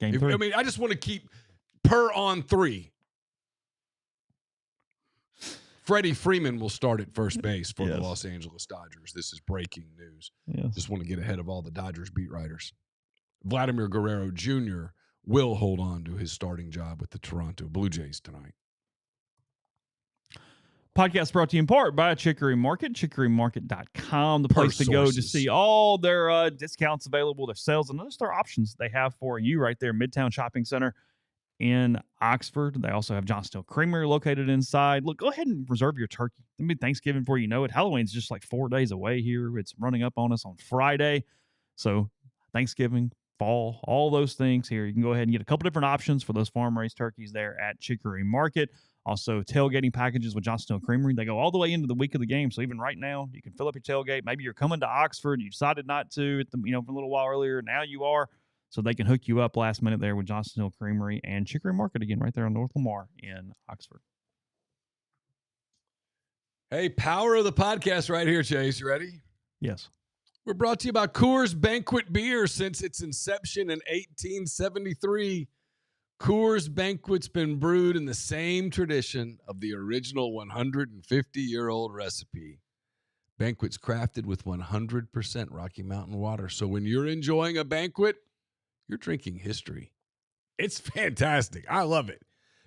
[SPEAKER 1] Game 3.
[SPEAKER 2] I mean, I just want to keep per on 3. Freddie Freeman will start at first base for the Los Angeles Dodgers. This is breaking news.
[SPEAKER 1] Yes.
[SPEAKER 2] Just want to get ahead of all the Dodgers beat writers. Vladimir Guerrero Jr. will hold on to his starting job with the Toronto Blue Jays tonight.
[SPEAKER 1] Podcast brought to you in part by Chicory Market, chicorymarket.com, the place to go to see all their discounts available, their sales, and other store options they have for you right there, Midtown Shopping Center in Oxford. They also have John Steele Creamery located inside. Look, go ahead and reserve your turkey. It'll be Thanksgiving before you know it. Halloween's just like 4 days away here. It's running up on us on Friday. So Thanksgiving, fall, all those things here. You can go ahead and get a couple different options for those farm-raised turkeys there at Chicory Market. Also, tailgating packages with John Steele Creamery. They go all the way into the week of the game. So even right now, you can fill up your tailgate. Maybe you're coming to Oxford. You decided not to for a little while earlier. Now you are. So they can hook you up last minute there with John Steele Creamery and Chicory Market again right there on North Lamar in Oxford.
[SPEAKER 2] Hey, power of the podcast right here, Chase. You ready?
[SPEAKER 1] Yes.
[SPEAKER 2] We're brought to you by Coors Banquet Beer. Since its inception in 1873, Coors Banquet's been brewed in the same tradition of the original 150-year-old recipe. Banquet's crafted with 100% Rocky Mountain water. So when you're enjoying a banquet, you're drinking history. It's fantastic. I love it.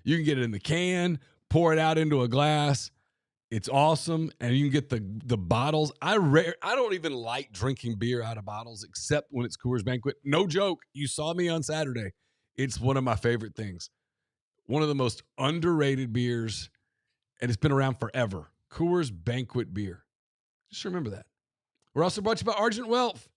[SPEAKER 2] You can get it in the can, pour it out into a glass. It's awesome. And you can get the bottles. I don't even like drinking beer out of bottles except when it's Coors Banquet. No joke. You saw me on Saturday. It's one of my favorite things. One of the most underrated beers, and it's been around forever. Coors Banquet Beer. Just remember that. We're also brought to you by Argent Wealth.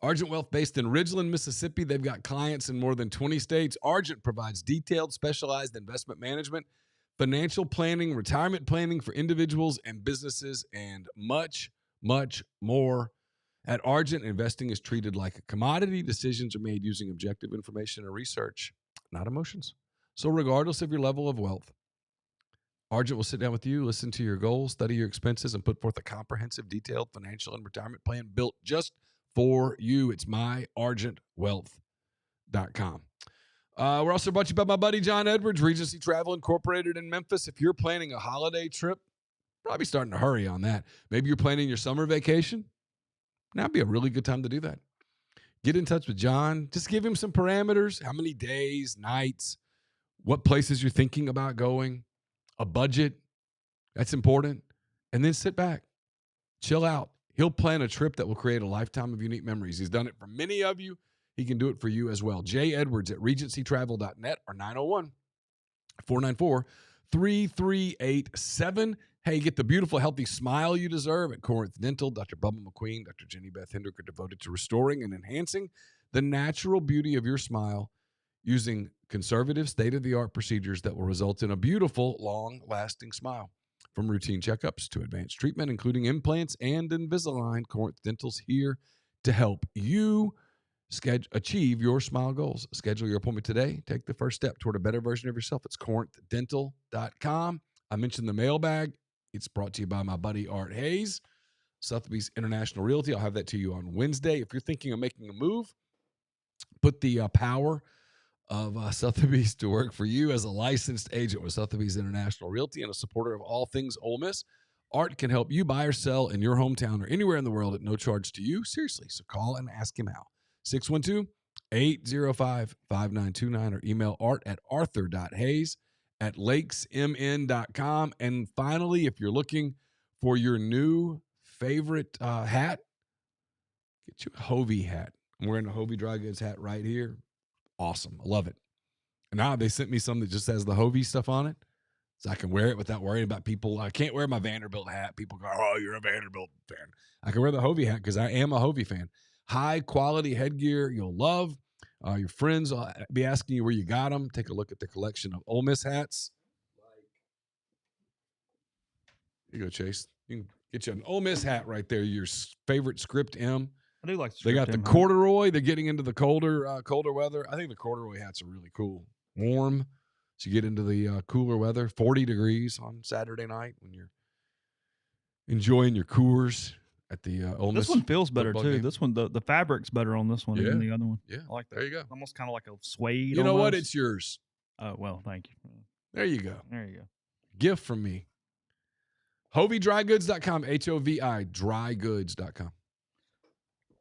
[SPEAKER 2] Argent Wealth, based in Ridgeland, Mississippi. They've got clients in more than 20 states. Argent provides detailed, specialized investment management, financial planning, retirement planning for individuals and businesses, and much, much more. At Argent, investing is treated like a commodity. Decisions are made using objective information and research, not emotions. So regardless of your level of wealth, Argent will sit down with you, listen to your goals, study your expenses, and put forth a comprehensive, detailed financial and retirement plan built just for you. It's myargentwealth.com. We're also brought to you by my buddy John Edwards, Regency Travel Incorporated in Memphis. If you're planning a holiday trip, probably starting to hurry on that. Maybe you're planning your summer vacation. Now'd be a really good time to do that. Get in touch with John. Just give him some parameters. How many days, nights, what places you're thinking about going, a budget. That's important. And then sit back. Chill out. He'll plan a trip that will create a lifetime of unique memories. He's done it for many of you. He can do it for you as well. Jay Edwards at regencytravel.net or 901-494-3387. Hey, get the beautiful, healthy smile you deserve at Corinth Dental. Dr. Bubba McQueen, Dr. Jenny Beth Hendrick are devoted to restoring and enhancing the natural beauty of your smile using conservative, state-of-the-art procedures that will result in a beautiful, long-lasting smile. From routine checkups to advanced treatment, including implants and Invisalign, Corinth Dental's here to help you achieve your smile goals. Schedule your appointment today. Take the first step toward a better version of yourself. It's corinthdental.com. I mentioned the mailbag. It's brought to you by my buddy Art Hayes, Sotheby's International Realty. I'll have that to you on Wednesday. If you're thinking of making a move, put the power of Sotheby's to work for you as a licensed agent with Sotheby's International Realty and a supporter of all things Ole Miss. Art can help you buy or sell in your hometown or anywhere in the world at no charge to you. Seriously, so call and ask him how. 612-805-5929 or email art@arthur.hayes@lakesmn.com. And finally, if you're looking for your new favorite hat, get you a Hovey hat. I'm wearing a Hovey Dry Goods hat right here. Awesome. I love it. And now they sent me some that just has the Hovey stuff on it. So I can wear it without worrying about people. I can't wear my Vanderbilt hat. People go, oh, you're a Vanderbilt fan. I can wear the Hovey hat because I am a Hovey fan. High quality headgear you'll love. Your friends will be asking you where you got them. Take a look at the collection of Ole Miss hats. Here you go, Chase. You can get you an Ole Miss hat right there. Your favorite Script M.
[SPEAKER 1] I do like the
[SPEAKER 2] They got
[SPEAKER 1] Script
[SPEAKER 2] the
[SPEAKER 1] M hat.
[SPEAKER 2] corduroy. They're getting into the colder weather. I think the corduroy hats are really cool. Warm. So you get into the cooler weather. 40 degrees on Saturday night when you're enjoying your Coors at the Ole Miss.
[SPEAKER 1] This one feels better too.
[SPEAKER 2] game.
[SPEAKER 1] This one, the fabric's better on this one than the other one.
[SPEAKER 2] Yeah,
[SPEAKER 1] I like that.
[SPEAKER 2] There you go.
[SPEAKER 1] Almost kind of like a suede.
[SPEAKER 2] You know
[SPEAKER 1] almost.
[SPEAKER 2] what? It's yours.
[SPEAKER 1] Oh well, thank you.
[SPEAKER 2] There you go.
[SPEAKER 1] There you go.
[SPEAKER 2] Gift from me. HoveyDryGoods.com. HOVI drygoods.com.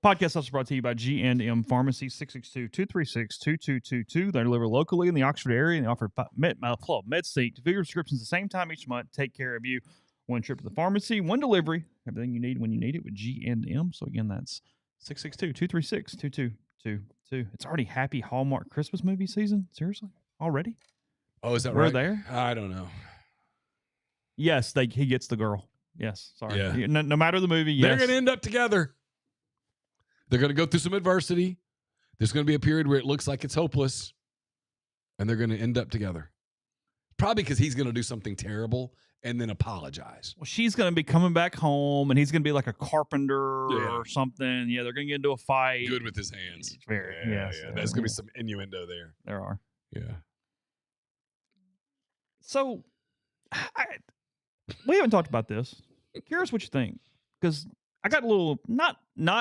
[SPEAKER 1] Podcast also brought to you by G&M Pharmacy, 662-236-2222. They deliver locally in the Oxford area, and they offer MedSync to fill your prescriptions the same time each month. Take care of you. One trip to the pharmacy, one delivery. Everything you need when you need it with G&M. So again, that's 662-236-2222. It's already happy Hallmark Christmas movie season? Seriously? Already?
[SPEAKER 2] Oh, is that
[SPEAKER 1] We're
[SPEAKER 2] right?
[SPEAKER 1] there?
[SPEAKER 2] I don't know.
[SPEAKER 1] Yes, he gets the girl. Yes, sorry.
[SPEAKER 2] Yeah.
[SPEAKER 1] No matter the movie, yes.
[SPEAKER 2] They're going to end up together. They're going to go through some adversity. There's going to be a period where it looks like it's hopeless, and they're going to end up together. Probably because he's going to do something terrible and then apologize.
[SPEAKER 1] Well, she's going to be coming back home, and he's going to be like a carpenter or something. Yeah, they're going to get into a fight.
[SPEAKER 2] Good with his hands.
[SPEAKER 1] Very,
[SPEAKER 2] There's going to be some innuendo there.
[SPEAKER 1] There are.
[SPEAKER 2] Yeah.
[SPEAKER 1] So, we haven't talked about this. Curious what you think, because I got a little not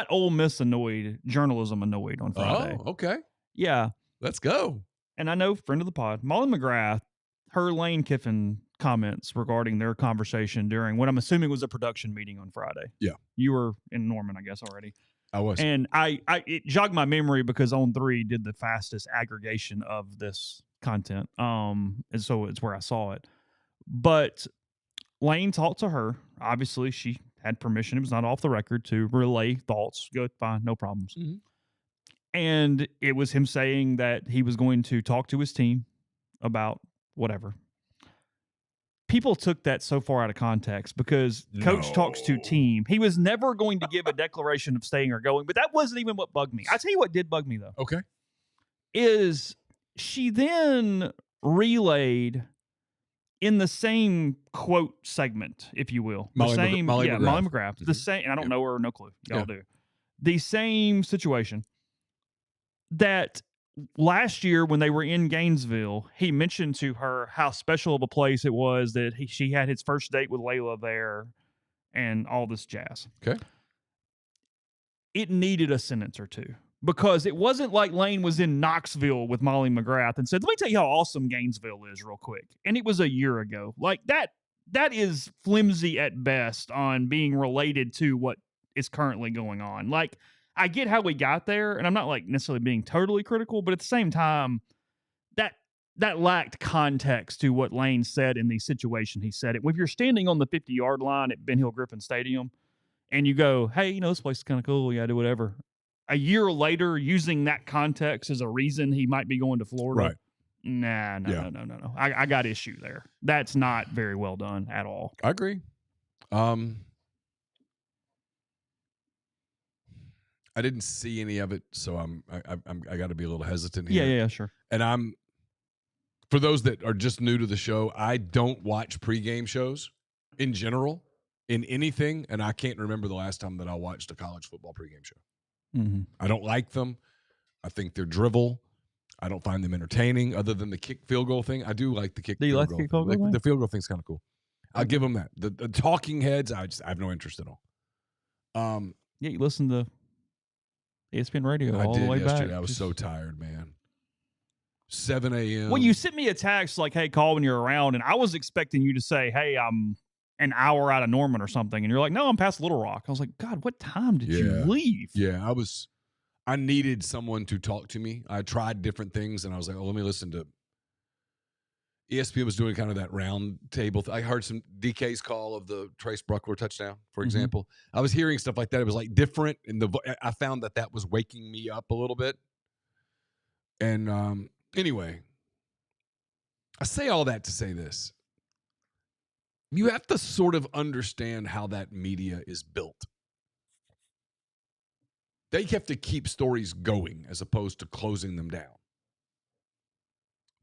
[SPEAKER 1] Ole Miss annoyed, journalism annoyed on Friday.
[SPEAKER 2] Oh, okay.
[SPEAKER 1] Yeah.
[SPEAKER 2] Let's go.
[SPEAKER 1] And I know, friend of the pod, Molly McGrath, her Lane Kiffin comments regarding their conversation during what I'm assuming was a production meeting on Friday.
[SPEAKER 2] Yeah.
[SPEAKER 1] You were in Norman, I guess, already.
[SPEAKER 2] I was.
[SPEAKER 1] And it jogged my memory because On3 did the fastest aggregation of this content. And so it's where I saw it. But Lane talked to her. Obviously, she had permission. It was not off the record to relay thoughts. Good, fine, no problems.
[SPEAKER 2] Mm-hmm.
[SPEAKER 1] And it was him saying that he was going to talk to his team about whatever. People took that so far out of context because coach talks to team. He was never going to give a declaration of staying or going, but that wasn't even what bugged me. I tell you what did bug me, though.
[SPEAKER 2] Okay.
[SPEAKER 1] Is she then relayed in the same quote segment, if you will.
[SPEAKER 2] Molly McGrath.
[SPEAKER 1] Molly McGrath. The same, and I don't know her, no clue. Y'all do. The same situation that last year when they were in Gainesville, he mentioned to her how special of a place it was that she had his first date with Layla there and all this jazz.
[SPEAKER 2] Okay.
[SPEAKER 1] It needed a sentence or two because it wasn't like Lane was in Knoxville with Molly McGrath and said, let me tell you how awesome Gainesville is real quick. And it was a year ago. Like that is flimsy at best on being related to what is currently going on. Like, I get how we got there, and I'm not like necessarily being totally critical, but at the same time, that lacked context to what Lane said in the situation he said it. If you're standing on the 50-yard line at Ben Hill Griffin Stadium and you go, hey, this place is kind of cool, yeah, do whatever. A year later, using that context as a reason he might be going to Florida.
[SPEAKER 2] Right.
[SPEAKER 1] No. I got issue there. That's not very well done at all.
[SPEAKER 2] I agree. I didn't see any of it, so I got to be a little hesitant here.
[SPEAKER 1] Yeah, sure.
[SPEAKER 2] And for those that are just new to the show, I don't watch pregame shows in general in anything, and I can't remember the last time that I watched a college football pregame show.
[SPEAKER 1] Mm-hmm.
[SPEAKER 2] I don't like them. I think they're drivel. I don't find them entertaining, other than the kick field goal thing. I do like the kick.
[SPEAKER 1] Do you
[SPEAKER 2] field
[SPEAKER 1] like
[SPEAKER 2] goal
[SPEAKER 1] the kick field goal?
[SPEAKER 2] The field goal thing's kind of cool. I'll give them that. The talking heads, I have no interest at all.
[SPEAKER 1] Yeah, you listen to ESPN Radio all the way
[SPEAKER 2] yesterday.
[SPEAKER 1] back.
[SPEAKER 2] I was so tired, man. 7 a.m.
[SPEAKER 1] Well, you sent me a text like, hey, call when you're around, and I was expecting you to say, hey, I'm an hour out of Norman or something, and you're like, no, I'm past Little Rock. I was like, God, what time did you leave?
[SPEAKER 2] Yeah, I needed someone to talk to me. I tried different things, and I was like, let me listen to. ESPN was doing kind of that round table. I heard some DK's call of the Trace Bruckler touchdown, for example. I was hearing stuff like that. It was like different, and I found that was waking me up a little bit. And anyway, I say all that to say this. you have to sort of understand how that media is built. They have to keep stories going as opposed to closing them down.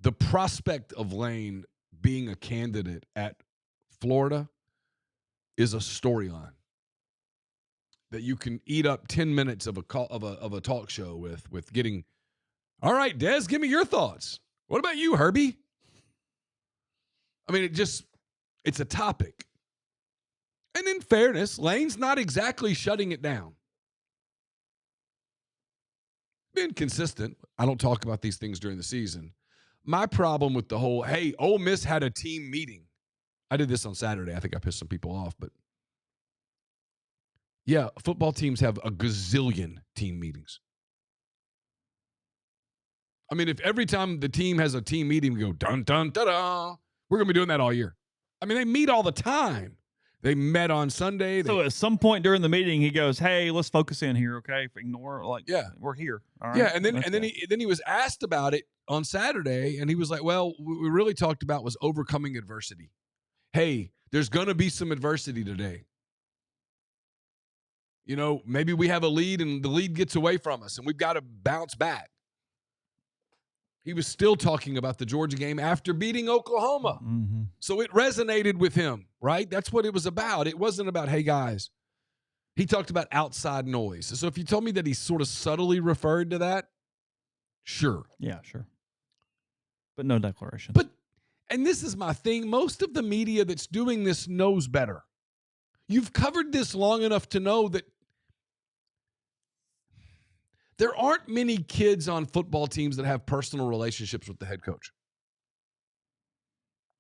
[SPEAKER 2] The prospect of Lane being a candidate at Florida is a storyline that you can eat up 10 minutes of a talk show with getting, all right, Des, give me your thoughts. What about you, Herbie? I mean, it's a topic. And in fairness, Lane's not exactly shutting it down. Been consistent. I don't talk about these things during the season. My problem with the whole, hey, Ole Miss had a team meeting. I did this on Saturday. I think I pissed some people off, but yeah, football teams have a gazillion team meetings. I mean, if every time the team has a team meeting, we go, dun, dun, da-da, we're going to be doing that all year. I mean, they meet all the time. They met on Sunday.
[SPEAKER 1] So at some point during the meeting, he goes, "Hey, let's focus in here, okay? Ignore we're here." All right.
[SPEAKER 2] Yeah, and then he was asked about it on Saturday, and he was like, "Well, what we really talked about was overcoming adversity. Hey, there's going to be some adversity today. You know, maybe we have a lead and the lead gets away from us, and we've got to bounce back." He was still talking about the Georgia game after beating Oklahoma.
[SPEAKER 1] Mm-hmm.
[SPEAKER 2] So it resonated with him, right? That's what it was about. It wasn't about, hey, guys. He talked about outside noise. So if you told me that he sort of subtly referred to that, sure.
[SPEAKER 1] Yeah, sure. But no declaration.
[SPEAKER 2] And this is my thing, most of the media that's doing this knows better. You've covered this long enough to know that there aren't many kids on football teams that have personal relationships with the head coach.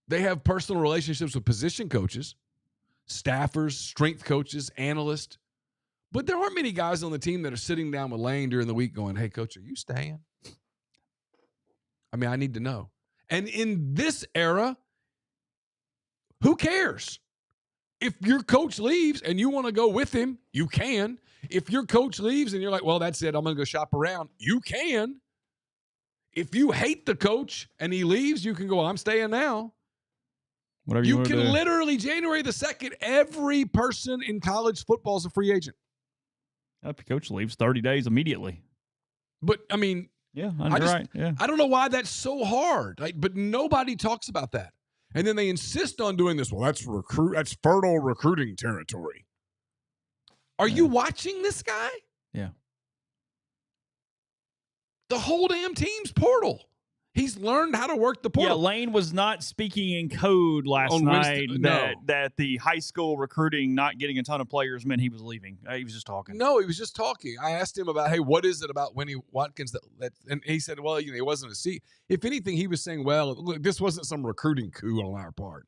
[SPEAKER 2] They have personal relationships with position coaches, staffers, strength coaches, analysts. But there aren't many guys on the team that are sitting down with Lane during the week going, "Hey, coach, are you staying? I mean, I need to know." And in this era, who cares? If your coach leaves and you want to go with him, you can. If your coach leaves and you're like, "Well, that's it, I'm going to go shop around," you can. If you hate the coach and he leaves, you can go, "I'm staying now."
[SPEAKER 1] Whatever
[SPEAKER 2] you can literally, January the 2nd, every person in college football is a free agent.
[SPEAKER 1] If the coach leaves, 30 days immediately.
[SPEAKER 2] But, I mean,
[SPEAKER 1] yeah, right. Yeah.
[SPEAKER 2] I don't know why that's so hard, but nobody talks about that. And then they insist on doing this. Well, that's fertile recruiting territory. Are you watching this guy?
[SPEAKER 1] Yeah.
[SPEAKER 2] The whole damn team's portal. He's learned how to work the portal.
[SPEAKER 1] Yeah, Lane was not speaking in code last night that the high school recruiting not getting a ton of players meant he was leaving. He was just talking.
[SPEAKER 2] No, he was just talking. I asked him about, hey, what is it about Winnie Watkins that and he said, well, it wasn't a seat. If anything, he was saying, well, look, this wasn't some recruiting coup on our part.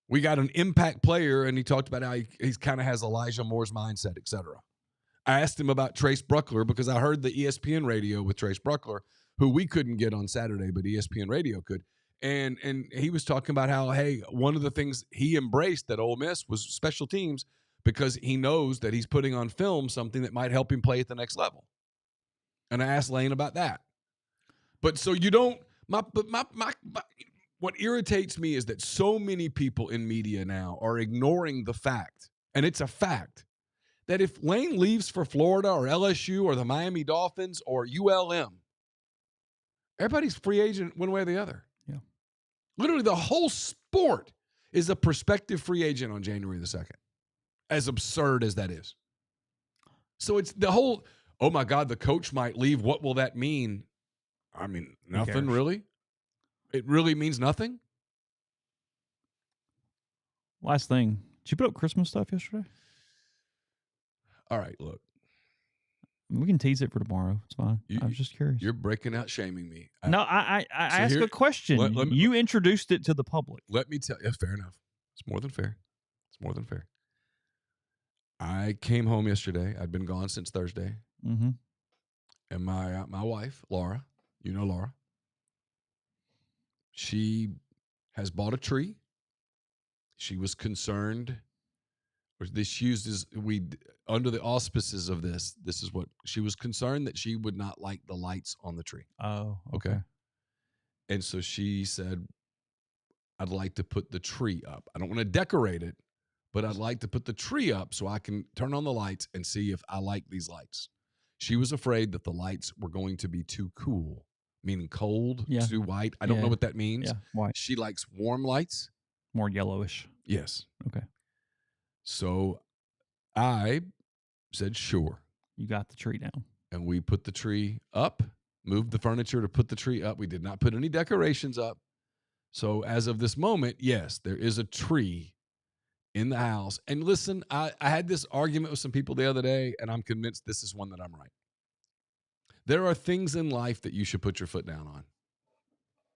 [SPEAKER 2] We got an impact player, and he talked about how he kind of has Elijah Moore's mindset, et cetera. I asked him about Trace Bruckler because I heard the ESPN radio with Trace Bruckler, who we couldn't get on Saturday, but ESPN radio could. And he was talking about how, hey, one of the things he embraced at Ole Miss was special teams because he knows that he's putting on film something that might help him play at the next level. And I asked Lane about that. But so you don't what irritates me is that so many people in media now are ignoring the fact, and it's a fact, that if Lane leaves for Florida or LSU or the Miami Dolphins or ULM, everybody's free agent one way or the other.
[SPEAKER 1] Yeah.
[SPEAKER 2] Literally the whole sport is a prospective free agent on January the 2nd, as absurd as that is. So it's the whole, oh my God, the coach might leave. What will that mean? I mean, nothing really. It really means nothing.
[SPEAKER 1] Last thing. Did you put up Christmas stuff yesterday?
[SPEAKER 2] All right, look.
[SPEAKER 1] We can tease it for tomorrow. It's fine. I was just curious.
[SPEAKER 2] You're breaking out shaming me.
[SPEAKER 1] No, I asked a question. You introduced it to the public.
[SPEAKER 2] Let me tell you. Fair enough. It's more than fair. It's more than fair. I came home yesterday. I'd been gone since Thursday.
[SPEAKER 1] Mm-hmm.
[SPEAKER 2] And my wife, Laura, you know Laura, she has bought a tree. She was concerned. This uses under the auspices of this is what she was concerned that she would not like the lights on the tree.
[SPEAKER 1] Oh, okay.
[SPEAKER 2] And so she said, I'd like to put the tree up. I don't want to decorate it, but I'd like to put the tree up so I can turn on the lights and see if I like these lights. She was afraid that the lights were going to be too cool, meaning cold, too white. I don't know what that means.
[SPEAKER 1] Yeah, white.
[SPEAKER 2] She likes warm lights.
[SPEAKER 1] More yellowish.
[SPEAKER 2] Yes.
[SPEAKER 1] Okay.
[SPEAKER 2] So I said, sure.
[SPEAKER 1] You got the tree down.
[SPEAKER 2] And we put the tree up, moved the furniture to put the tree up. We did not put any decorations up. So as of this moment, yes, there is a tree in the house. And listen, I had this argument with some people the other day, and I'm convinced this is one that I'm right. There are things in life that you should put your foot down on.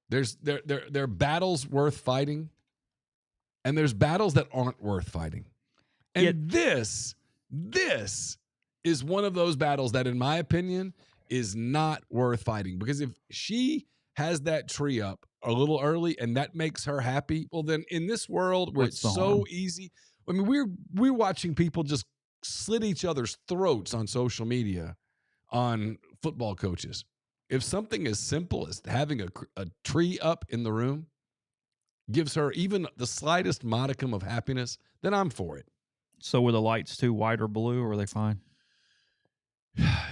[SPEAKER 2] There are battles worth fighting, and there's battles that aren't worth fighting. And this is one of those battles that, in my opinion, is not worth fighting. Because if she has that tree up a little early and that makes her happy, well, then in this world where it's so easy, I mean, we're watching people just slit each other's throats on social media on football coaches. If something as simple as having a tree up in the room gives her even the slightest modicum of happiness, then I'm for it.
[SPEAKER 1] So were the lights too white or blue, or were they fine?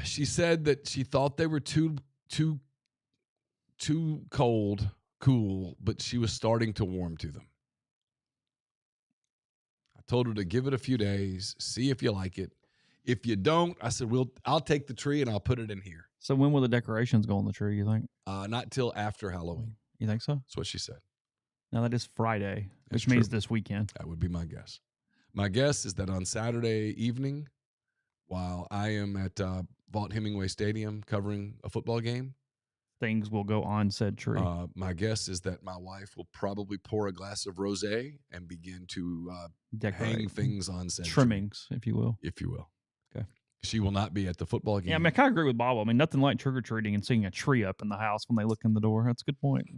[SPEAKER 2] She said that she thought they were too cool, but she was starting to warm to them. I told her to give it a few days, see if you like it. If you don't, I said, I'll take the tree and I'll put it in here.
[SPEAKER 1] So when will the decorations go on the tree, you think?
[SPEAKER 2] Not till after Halloween.
[SPEAKER 1] You think so?
[SPEAKER 2] That's what she said.
[SPEAKER 1] Now that is Friday,
[SPEAKER 2] That's
[SPEAKER 1] which means
[SPEAKER 2] true.
[SPEAKER 1] this weekend.
[SPEAKER 2] That would be my guess. My guess is that on Saturday evening, while I am at Vaught Hemingway Stadium covering a football game,
[SPEAKER 1] things will go on said tree.
[SPEAKER 2] My guess is that my wife will probably pour a glass of rosé and begin to hang things on said
[SPEAKER 1] trimmings,
[SPEAKER 2] tree,
[SPEAKER 1] if you will.
[SPEAKER 2] Okay. She will not be at the football game.
[SPEAKER 1] Yeah, I mean, I kind of agree with Bob. I mean, nothing like trick-or-treating and seeing a tree up in the house when they look in the door. That's a good point.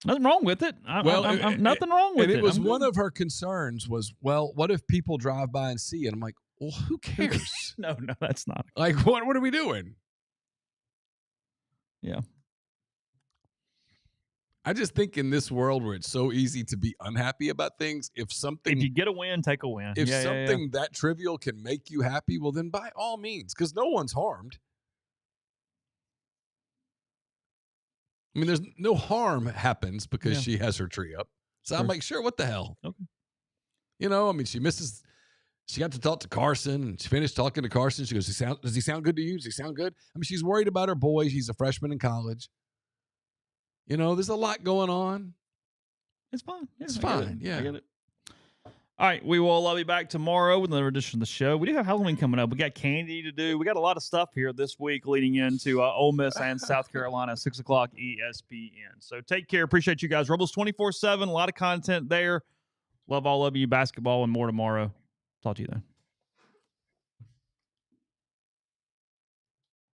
[SPEAKER 1] Nothing wrong with it. Nothing wrong with it.
[SPEAKER 2] And it was one of her concerns was, well, what if people drive by and see it? I'm like, well, who cares?
[SPEAKER 1] No, that's not.
[SPEAKER 2] Like, what are we doing?
[SPEAKER 1] Yeah.
[SPEAKER 2] I just think in this world where it's so easy to be unhappy about things, if
[SPEAKER 1] you get a win, take a win.
[SPEAKER 2] If something that trivial can make you happy, well, then by all means, because no one's harmed. I mean, there's no harm happens because she has her tree up. So I'm like, sure, what the hell?
[SPEAKER 1] Okay.
[SPEAKER 2] You know, I mean, she got to talk to Carson, and she finished talking to Carson. She goes, does he sound good to you? Does he sound good? I mean, she's worried about her boy. She's a freshman in college. You know, there's a lot going on.
[SPEAKER 1] It's fine. Yeah,
[SPEAKER 2] it's fine. Yeah.
[SPEAKER 1] I get it. All right. We will be back tomorrow with another edition of the show. We do have Halloween coming up. We got candy to do. We got a lot of stuff here this week leading into Ole Miss and South Carolina, 6 o'clock ESPN. So take care. Appreciate you guys. Rebels 24/7. A lot of content there. Love all of you. Basketball and more tomorrow. Talk to you then.